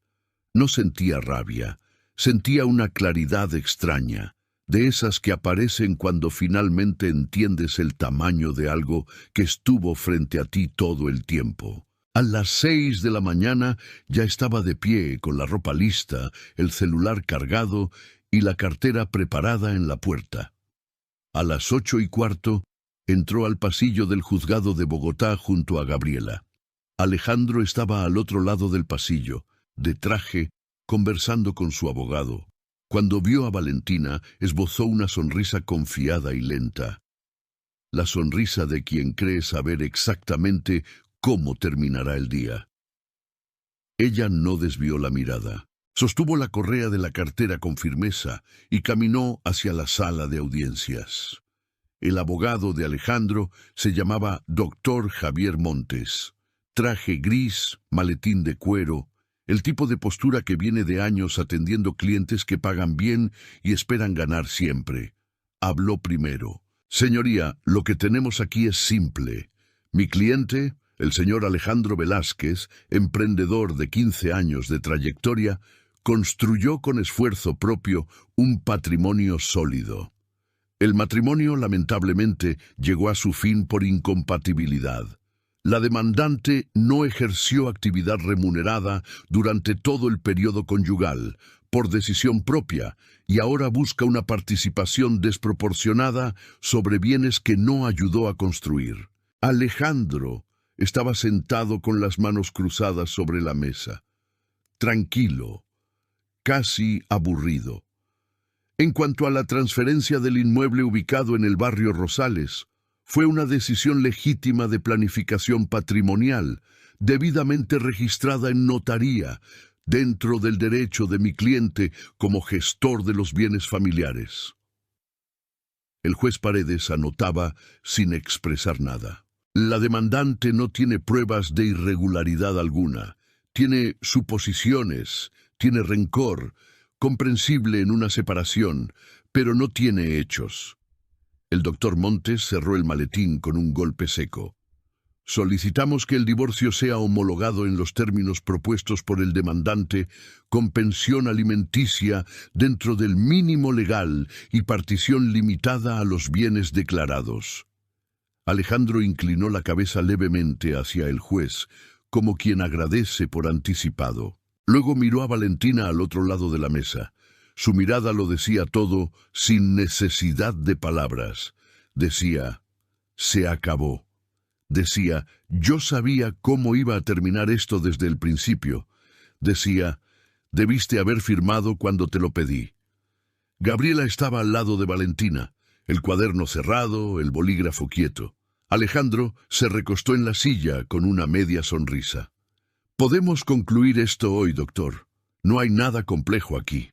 No sentía rabia, sentía una claridad extraña. de esas que aparecen cuando finalmente entiendes el tamaño de algo que estuvo frente a ti todo el tiempo. A las 6 de la mañana ya estaba de pie, con la ropa lista, el celular cargado y la cartera preparada en la puerta. A las 8:15 entró al pasillo del juzgado de Bogotá junto a Gabriela. Alejandro estaba al otro lado del pasillo, de traje, conversando con su abogado. Cuando vio a Valentina, esbozó una sonrisa confiada y lenta. La sonrisa de quien cree saber exactamente cómo terminará el día. Ella no desvió la mirada. Sostuvo la correa de la cartera con firmeza y caminó hacia la sala de audiencias. El abogado de Alejandro se llamaba Dr. Javier Montes. Traje gris, maletín de cuero, el tipo de postura que viene de años atendiendo clientes que pagan bien y esperan ganar siempre. Habló primero. Señoría, lo que tenemos aquí es simple. Mi cliente, el señor Alejandro Velázquez, emprendedor de 15 años de trayectoria, construyó con esfuerzo propio un patrimonio sólido. El matrimonio, lamentablemente, llegó a su fin por incompatibilidad. La demandante no ejerció actividad remunerada durante todo el periodo conyugal, por decisión propia, y ahora busca una participación desproporcionada sobre bienes que no ayudó a construir. Alejandro estaba sentado con las manos cruzadas sobre la mesa, tranquilo, casi aburrido. En cuanto a la transferencia del inmueble ubicado en el barrio Rosales, fue una decisión legítima de planificación patrimonial, debidamente registrada en notaría, dentro del derecho de mi cliente como gestor de los bienes familiares. El juez Paredes anotaba sin expresar nada. La demandante no tiene pruebas de irregularidad alguna, tiene suposiciones, tiene rencor, comprensible en una separación, pero no tiene hechos. El doctor Montes cerró el maletín con un golpe seco. Solicitamos que el divorcio sea homologado en los términos propuestos por el demandante, con pensión alimenticia dentro del mínimo legal y partición limitada a los bienes declarados. Alejandro inclinó la cabeza levemente hacia el juez, como quien agradece por anticipado. Luego miró a Valentina al otro lado de la mesa. Su mirada lo decía todo sin necesidad de palabras. Decía, se acabó. Decía, yo sabía cómo iba a terminar esto desde el principio. Decía, debiste haber firmado cuando te lo pedí. Gabriela estaba al lado de Valentina, el cuaderno cerrado, el bolígrafo quieto. Alejandro se recostó en la silla con una media sonrisa. Podemos concluir esto hoy, doctor. No hay nada complejo aquí.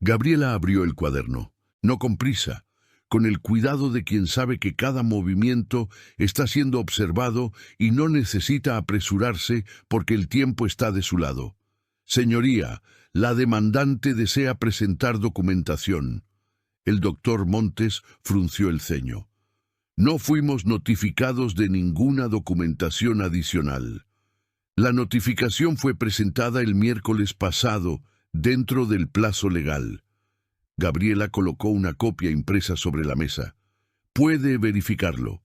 Gabriela abrió el cuaderno, no con prisa, con el cuidado de quien sabe que cada movimiento está siendo observado y no necesita apresurarse porque el tiempo está de su lado. Señoría, la demandante desea presentar documentación. El doctor Montes frunció el ceño. No fuimos notificados de ninguna documentación adicional. La notificación fue presentada el miércoles pasado, dentro del plazo legal. Gabriela colocó una copia impresa sobre la mesa. Puede verificarlo.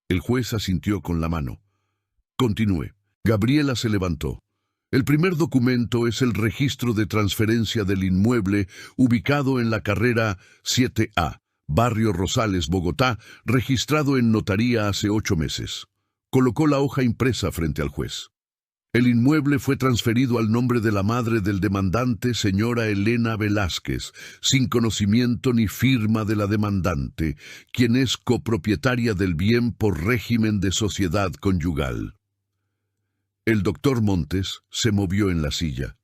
El juez asintió con la mano. Continúe. Gabriela se levantó. El primer documento es el registro de transferencia del inmueble ubicado en la carrera 7A, Barrio Rosales, Bogotá, registrado en notaría hace 8 meses. Colocó la hoja impresa frente al juez. El inmueble fue transferido al nombre de la madre del demandante, señora Elena Velázquez, sin conocimiento ni firma de la demandante, quien es copropietaria del bien por régimen de sociedad conyugal. El doctor Montes se movió en la silla.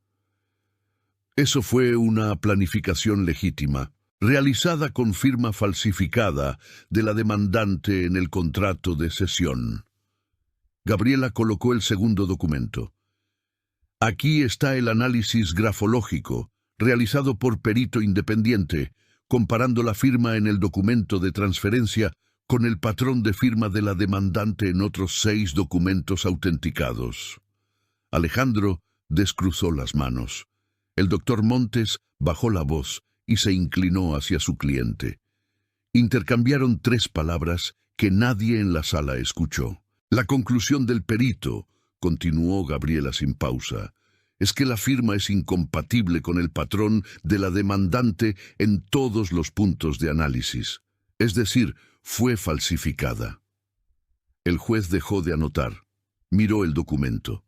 Eso fue una planificación legítima, realizada con firma falsificada de la demandante en el contrato de cesión. Gabriela colocó el segundo documento. Aquí está el análisis grafológico, realizado por perito independiente, comparando la firma en el documento de transferencia con el patrón de firma de la demandante en otros 6 documentos autenticados. Alejandro descruzó las manos. El doctor Montes bajó la voz y se inclinó hacia su cliente. Intercambiaron 3 palabras que nadie en la sala escuchó. La conclusión del perito, continuó Gabriela sin pausa, es que la firma es incompatible con el patrón de la demandante en todos los puntos de análisis. Es decir, fue falsificada. El juez dejó de anotar. Miró el documento.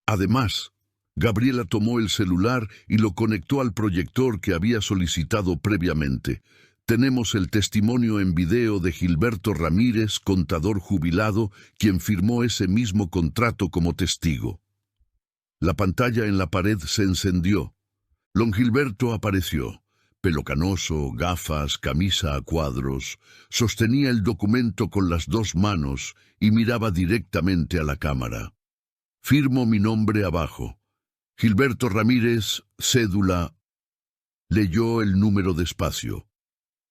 Además, Gabriela tomó el celular y lo conectó al proyector que había solicitado previamente. Tenemos el testimonio en video de Gilberto Ramírez, contador jubilado, quien firmó ese mismo contrato como testigo. La pantalla en la pared se encendió. Don Gilberto apareció. Pelo canoso, gafas, camisa a cuadros. Sostenía el documento con las 2 manos y miraba directamente a la cámara. Firmo mi nombre abajo. Gilberto Ramírez, cédula. Leyó el número despacio.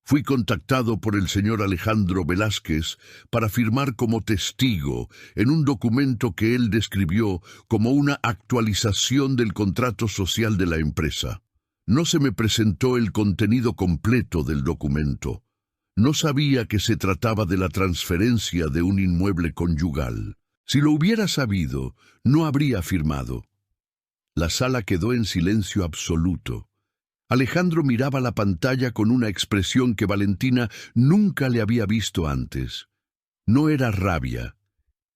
Fui contactado por el señor Alejandro Velázquez para firmar como testigo en un documento que él describió como una actualización del contrato social de la empresa. No se me presentó el contenido completo del documento. No sabía que se trataba de la transferencia de un inmueble conyugal. Si lo hubiera sabido, no habría firmado. La sala quedó en silencio absoluto. Alejandro miraba la pantalla con una expresión que Valentina nunca le había visto antes. No era rabia.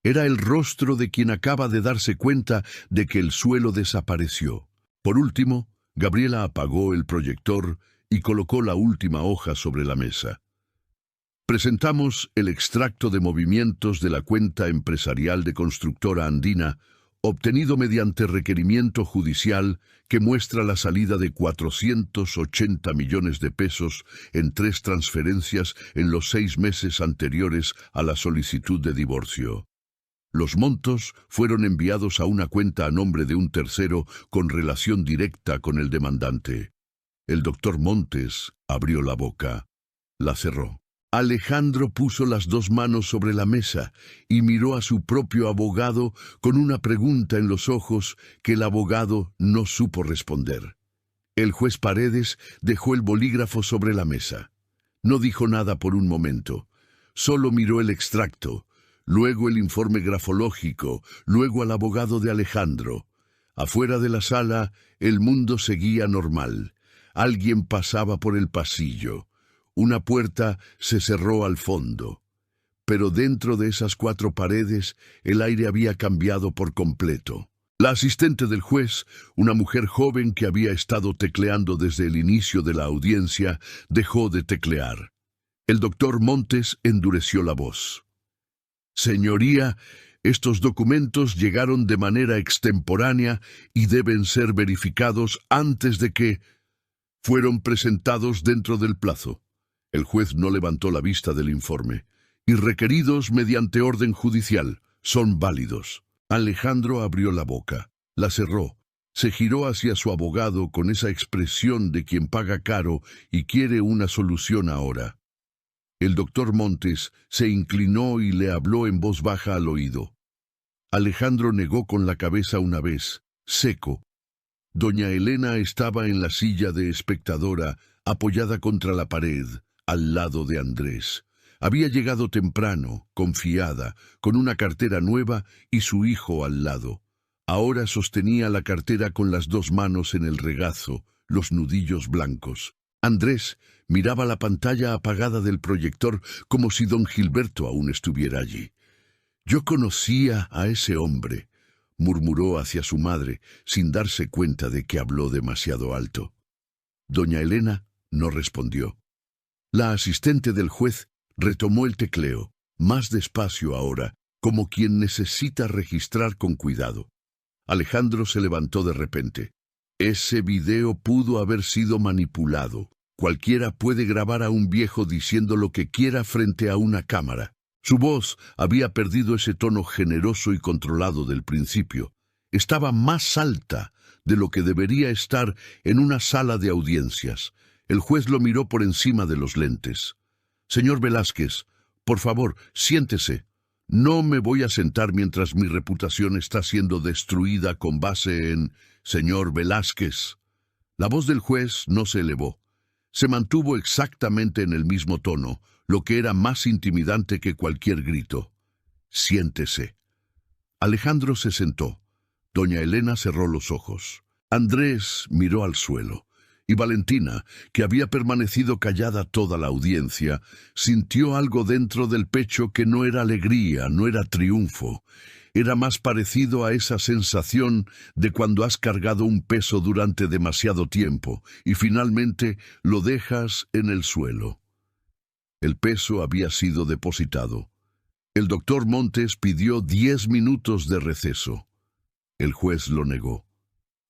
Era el rostro de quien acaba de darse cuenta de que el suelo desapareció. Por último, Gabriela apagó el proyector y colocó la última hoja sobre la mesa. Presentamos el extracto de movimientos de la cuenta empresarial de Constructora Andina, obtenido mediante requerimiento judicial que muestra la salida de 480 millones de pesos en 3 transferencias en los 6 meses anteriores a la solicitud de divorcio. Los montos fueron enviados a una cuenta a nombre de un tercero con relación directa con el demandante. El doctor Montes abrió la boca. La cerró. Alejandro puso las 2 manos sobre la mesa y miró a su propio abogado con una pregunta en los ojos que el abogado no supo responder. El juez Paredes dejó el bolígrafo sobre la mesa. No dijo nada por un momento. Solo miró el extracto, luego el informe grafológico, luego al abogado de Alejandro. Afuera de la sala, el mundo seguía normal. Alguien pasaba por el pasillo. Una puerta se cerró al fondo. Pero dentro de esas 4 paredes, el aire había cambiado por completo. La asistente del juez, una mujer joven que había estado tecleando desde el inicio de la audiencia, dejó de teclear. El doctor Montes endureció la voz. Señoría, estos documentos llegaron de manera extemporánea y deben ser verificados antes de que fueron presentados dentro del plazo. El juez no levantó la vista del informe. Y requeridos mediante orden judicial, son válidos. Alejandro abrió la boca, la cerró, se giró hacia su abogado con esa expresión de quien paga caro y quiere una solución ahora. El doctor Montes se inclinó y le habló en voz baja al oído. Alejandro negó con la cabeza una vez, seco. Doña Elena estaba en la silla de espectadora, apoyada contra la pared, al lado de Andrés. Había llegado temprano, confiada, con una cartera nueva y su hijo al lado. Ahora sostenía la cartera con las 2 manos en el regazo, los nudillos blancos. Andrés miraba la pantalla apagada del proyector como si don Gilberto aún estuviera allí. «Yo conocía a ese hombre», murmuró hacia su madre, sin darse cuenta de que habló demasiado alto. Doña Elena no respondió. La asistente del juez retomó el tecleo, más despacio ahora, como quien necesita registrar con cuidado. Alejandro se levantó de repente. Ese video pudo haber sido manipulado. Cualquiera puede grabar a un viejo diciendo lo que quiera frente a una cámara. Su voz había perdido ese tono generoso y controlado del principio. Estaba más alta de lo que debería estar en una sala de audiencias. El juez lo miró por encima de los lentes. «Señor Velázquez, por favor, siéntese. No me voy a sentar mientras mi reputación está siendo destruida con base en... Señor Velázquez». La voz del juez no se elevó. Se mantuvo exactamente en el mismo tono, lo que era más intimidante que cualquier grito. «Siéntese». Alejandro se sentó. Doña Elena cerró los ojos. Andrés miró al suelo, y Valentina, que había permanecido callada toda la audiencia, sintió algo dentro del pecho que no era alegría, no era triunfo. Era más parecido a esa sensación de cuando has cargado un peso durante demasiado tiempo y finalmente lo dejas en el suelo. El peso había sido depositado. El doctor Montes pidió 10 minutos de receso. El juez lo negó.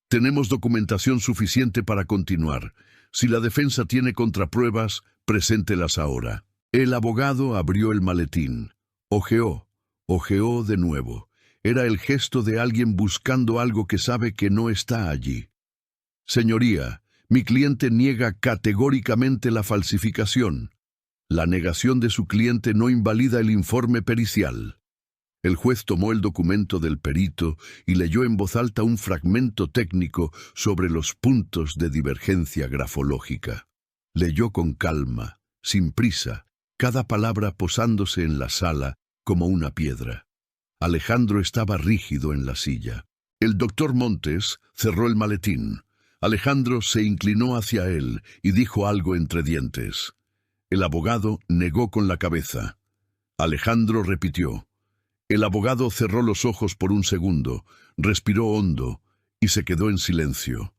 Tenemos documentación suficiente para continuar. Si la defensa tiene contrapruebas, preséntelas ahora. El abogado abrió el maletín. Ojeó de nuevo. Era el gesto de alguien buscando algo que sabe que no está allí. Señoría, mi cliente niega categóricamente la falsificación. La negación de su cliente no invalida el informe pericial. El juez tomó el documento del perito y leyó en voz alta un fragmento técnico sobre los puntos de divergencia grafológica. Leyó con calma, sin prisa, cada palabra posándose en la sala como una piedra. Alejandro estaba rígido en la silla. El doctor Montes cerró el maletín. Alejandro se inclinó hacia él y dijo algo entre dientes. El abogado negó con la cabeza. Alejandro repitió. El abogado cerró los ojos por un segundo, respiró hondo y se quedó en silencio.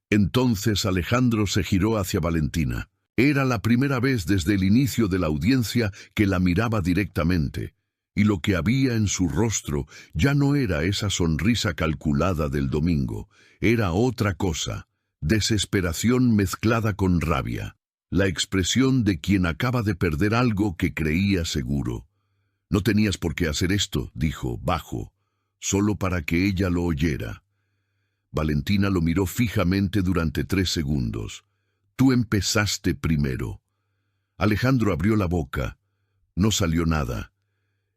Entonces Alejandro se giró hacia Valentina. Era la primera vez desde el inicio de la audiencia que la miraba directamente, y lo que había en su rostro ya no era esa sonrisa calculada del domingo, era otra cosa, desesperación mezclada con rabia, la expresión de quien acaba de perder algo que creía seguro. «No tenías por qué hacer esto», dijo, bajo, solo para que ella lo oyera. Valentina lo miró fijamente durante 3 segundos. «Tú empezaste primero». Alejandro abrió la boca. No salió nada.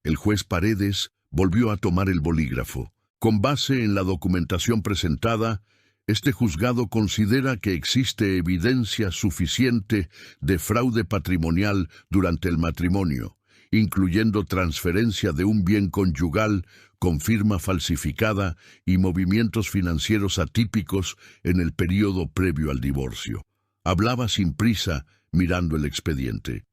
El juez Paredes volvió a tomar el bolígrafo. Con base en la documentación presentada, este juzgado considera que existe evidencia suficiente de fraude patrimonial durante el matrimonio, incluyendo transferencia de un bien conyugal con firma falsificada y movimientos financieros atípicos en el período previo al divorcio. Hablaba sin prisa, mirando el expediente.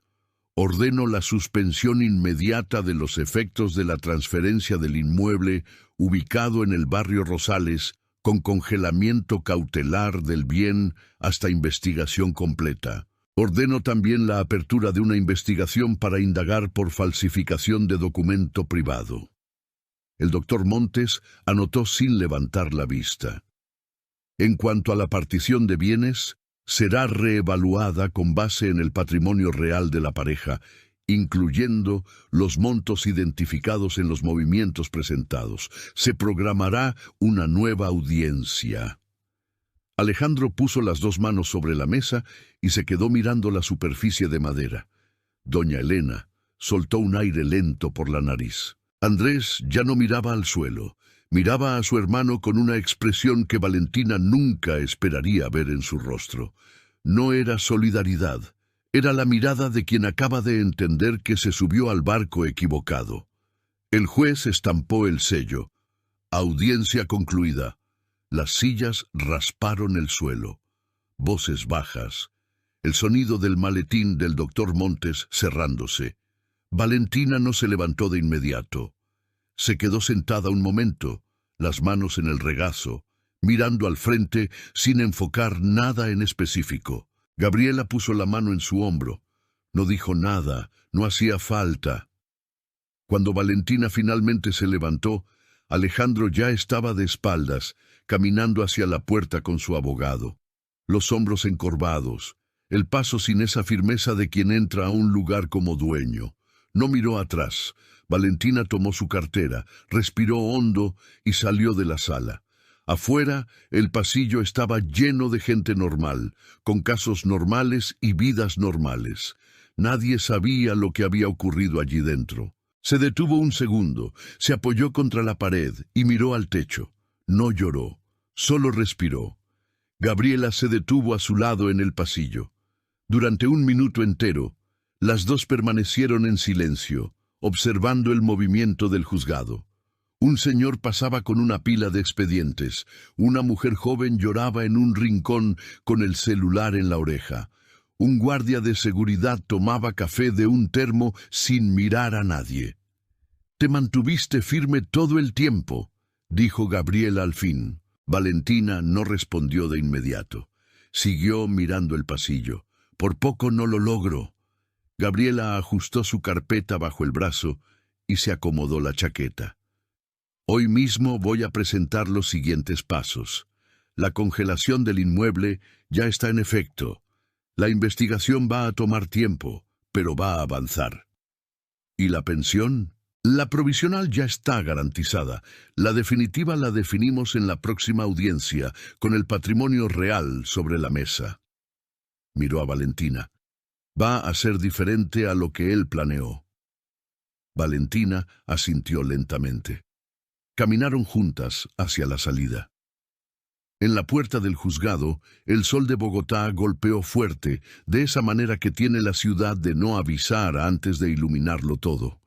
Ordeno la suspensión inmediata de los efectos de la transferencia del inmueble ubicado en el barrio Rosales, con congelamiento cautelar del bien hasta investigación completa. Ordeno también la apertura de una investigación para indagar por falsificación de documento privado. El doctor Montes anotó sin levantar la vista. En cuanto a la partición de bienes, será reevaluada con base en el patrimonio real de la pareja, incluyendo los montos identificados en los movimientos presentados. Se programará una nueva audiencia. Alejandro puso las 2 manos sobre la mesa y se quedó mirando la superficie de madera. Doña Elena soltó un aire lento por la nariz. Andrés ya no miraba al suelo. Miraba a su hermano con una expresión que Valentina nunca esperaría ver en su rostro. No era solidaridad, era la mirada de quien acaba de entender que se subió al barco equivocado. El juez estampó el sello. Audiencia concluida. Las sillas rasparon el suelo. Voces bajas. El sonido del maletín del doctor Montes cerrándose. Valentina no se levantó de inmediato. Se quedó sentada un momento, las manos en el regazo, mirando al frente sin enfocar nada en específico. Gabriela puso la mano en su hombro. No dijo nada, no hacía falta. Cuando Valentina finalmente se levantó, Alejandro ya estaba de espaldas, caminando hacia la puerta con su abogado. Los hombros encorvados, el paso sin esa firmeza de quien entra a un lugar como dueño. No miró atrás. Valentina tomó su cartera, respiró hondo y salió de la sala. Afuera, el pasillo estaba lleno de gente normal, con casos normales y vidas normales. Nadie sabía lo que había ocurrido allí dentro. Se detuvo un segundo, se apoyó contra la pared y miró al techo. No lloró, solo respiró. Gabriela se detuvo a su lado en el pasillo. Durante un minuto entero, las dos permanecieron en silencio, observando el movimiento del juzgado. Un señor pasaba con una pila de expedientes. Una mujer joven lloraba en un rincón con el celular en la oreja. Un guardia de seguridad tomaba café de un termo sin mirar a nadie. «Te mantuviste firme todo el tiempo», dijo Gabriela al fin. Valentina no respondió de inmediato. Siguió mirando el pasillo. «Por poco no lo logro». Gabriela ajustó su carpeta bajo el brazo y se acomodó la chaqueta. «Hoy mismo voy a presentar los siguientes pasos. La congelación del inmueble ya está en efecto. La investigación va a tomar tiempo, pero va a avanzar». «¿Y la pensión?» «La provisional ya está garantizada. La definitiva la definimos en la próxima audiencia, con el patrimonio real sobre la mesa». Miró a Valentina. «Va a ser diferente a lo que él planeó». Valentina asintió lentamente. Caminaron juntas hacia la salida. En la puerta del juzgado, el sol de Bogotá golpeó fuerte, de esa manera que tiene la ciudad de no avisar antes de iluminarlo todo.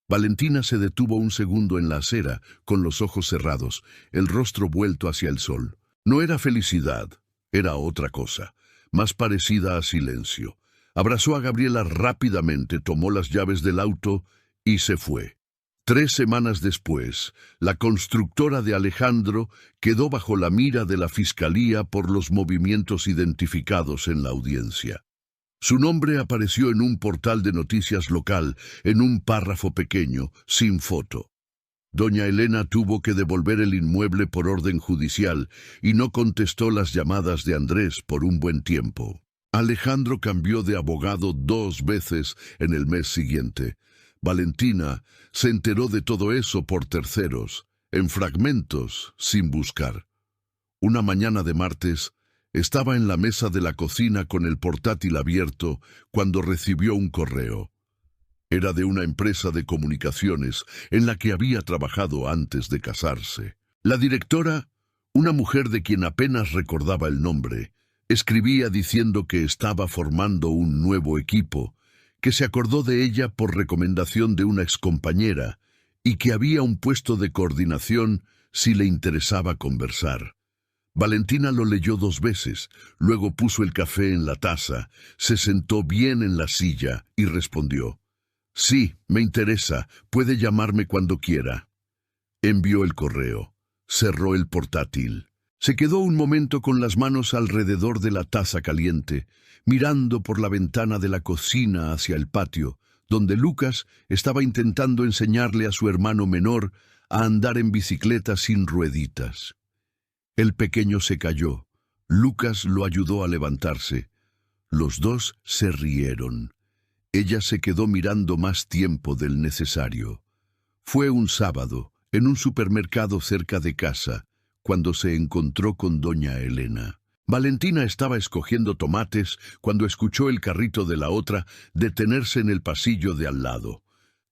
Valentina se detuvo un segundo en la acera, con los ojos cerrados, el rostro vuelto hacia el sol. No era felicidad, era otra cosa, más parecida a silencio. Abrazó a Gabriela rápidamente, tomó las llaves del auto y se fue. 3 semanas después, la constructora de Alejandro quedó bajo la mira de la fiscalía por los movimientos identificados en la audiencia. Su nombre apareció en un portal de noticias local, en un párrafo pequeño, sin foto. Doña Elena tuvo que devolver el inmueble por orden judicial y no contestó las llamadas de Andrés por un buen tiempo. Alejandro cambió de abogado 2 veces en el mes siguiente. Valentina se enteró de todo eso por terceros, en fragmentos, sin buscar. Una mañana de martes, estaba en la mesa de la cocina con el portátil abierto cuando recibió un correo. Era de una empresa de comunicaciones en la que había trabajado antes de casarse. La directora, una mujer de quien apenas recordaba el nombre, escribía diciendo que estaba formando un nuevo equipo, que se acordó de ella por recomendación de una excompañera y que había un puesto de coordinación si le interesaba conversar. Valentina lo leyó 2 veces, luego puso el café en la taza, se sentó bien en la silla y respondió: «Sí, me interesa, puede llamarme cuando quiera». Envió el correo, cerró el portátil. Se quedó un momento con las manos alrededor de la taza caliente, mirando por la ventana de la cocina hacia el patio, donde Lucas estaba intentando enseñarle a su hermano menor a andar en bicicleta sin rueditas. El pequeño se cayó. Lucas lo ayudó a levantarse. Los dos se rieron. Ella se quedó mirando más tiempo del necesario. Fue un sábado, en un supermercado cerca de casa, cuando se encontró con doña Elena. Valentina estaba escogiendo tomates cuando escuchó el carrito de la otra detenerse en el pasillo de al lado.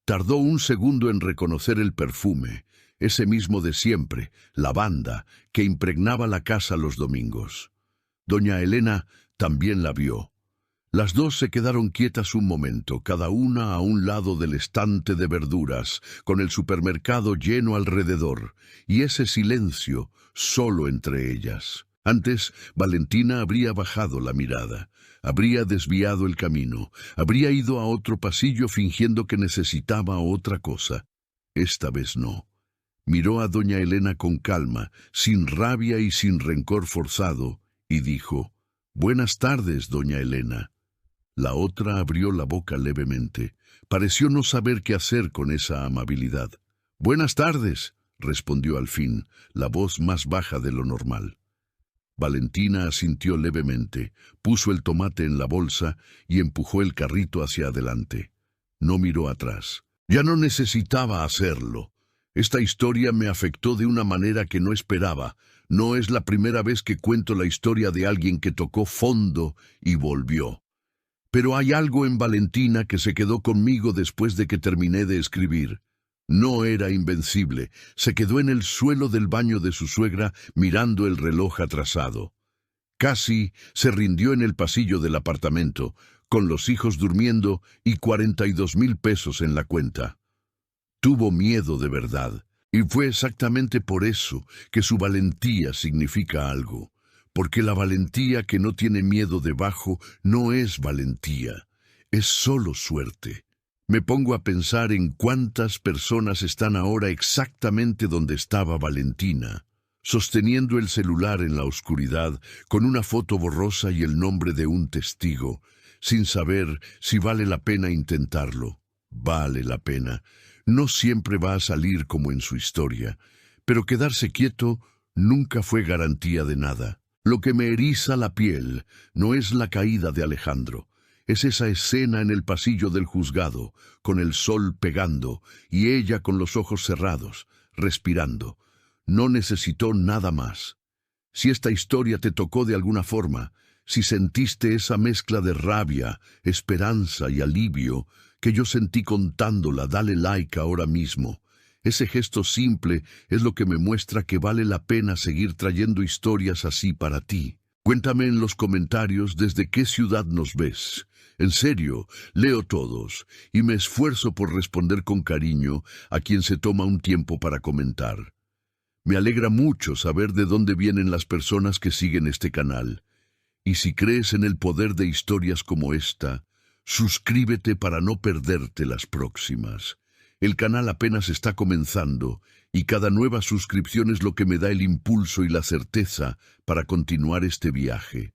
Tardó un segundo en reconocer el perfume, ese mismo de siempre, lavanda, que impregnaba la casa los domingos. Doña Elena también la vio. Las dos se quedaron quietas un momento, cada una a un lado del estante de verduras, con el supermercado lleno alrededor, y ese silencio solo entre ellas. Antes, Valentina habría bajado la mirada, habría desviado el camino, habría ido a otro pasillo fingiendo que necesitaba otra cosa. Esta vez no. Miró a doña Elena con calma, sin rabia y sin rencor forzado, y dijo: «Buenas tardes, doña Elena». La otra abrió la boca levemente. Pareció no saber qué hacer con esa amabilidad. «Buenas tardes», respondió al fin, la voz más baja de lo normal. Valentina asintió levemente, puso el tomate en la bolsa y empujó el carrito hacia adelante. No miró atrás. Ya no necesitaba hacerlo. Esta historia me afectó de una manera que no esperaba. No es la primera vez que cuento la historia de alguien que tocó fondo y volvió. Pero hay algo en Valentina que se quedó conmigo después de que terminé de escribir. No era invencible. Se quedó en el suelo del baño de su suegra mirando el reloj atrasado. Casi se rindió en el pasillo del apartamento, con los hijos durmiendo y 42,000 pesos en la cuenta. Tuvo miedo de verdad, y fue exactamente por eso que su valentía significa algo, porque la valentía que no tiene miedo debajo no es valentía, es solo suerte. Me pongo a pensar en cuántas personas están ahora exactamente donde estaba Valentina, sosteniendo el celular en la oscuridad, con una foto borrosa y el nombre de un testigo, sin saber si vale la pena intentarlo. Vale la pena. No siempre va a salir como en su historia, pero quedarse quieto nunca fue garantía de nada. Lo que me eriza la piel no es la caída de Alejandro, es esa escena en el pasillo del juzgado, con el sol pegando y ella con los ojos cerrados, respirando. No necesitó nada más. Si esta historia te tocó de alguna forma, si sentiste esa mezcla de rabia, esperanza y alivio que yo sentí contándola, dale like ahora mismo. Ese gesto simple es lo que me muestra que vale la pena seguir trayendo historias así para ti. Cuéntame en los comentarios desde qué ciudad nos ves. En serio, leo todos y me esfuerzo por responder con cariño a quien se toma un tiempo para comentar. Me alegra mucho saber de dónde vienen las personas que siguen este canal. Y si crees en el poder de historias como esta, suscríbete para no perderte las próximas. El canal apenas está comenzando y cada nueva suscripción es lo que me da el impulso y la certeza para continuar este viaje.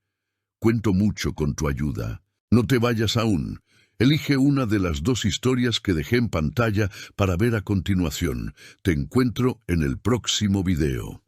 Cuento mucho con tu ayuda. No te vayas aún. Elige una de las 2 historias que dejé en pantalla para ver a continuación. Te encuentro en el próximo video.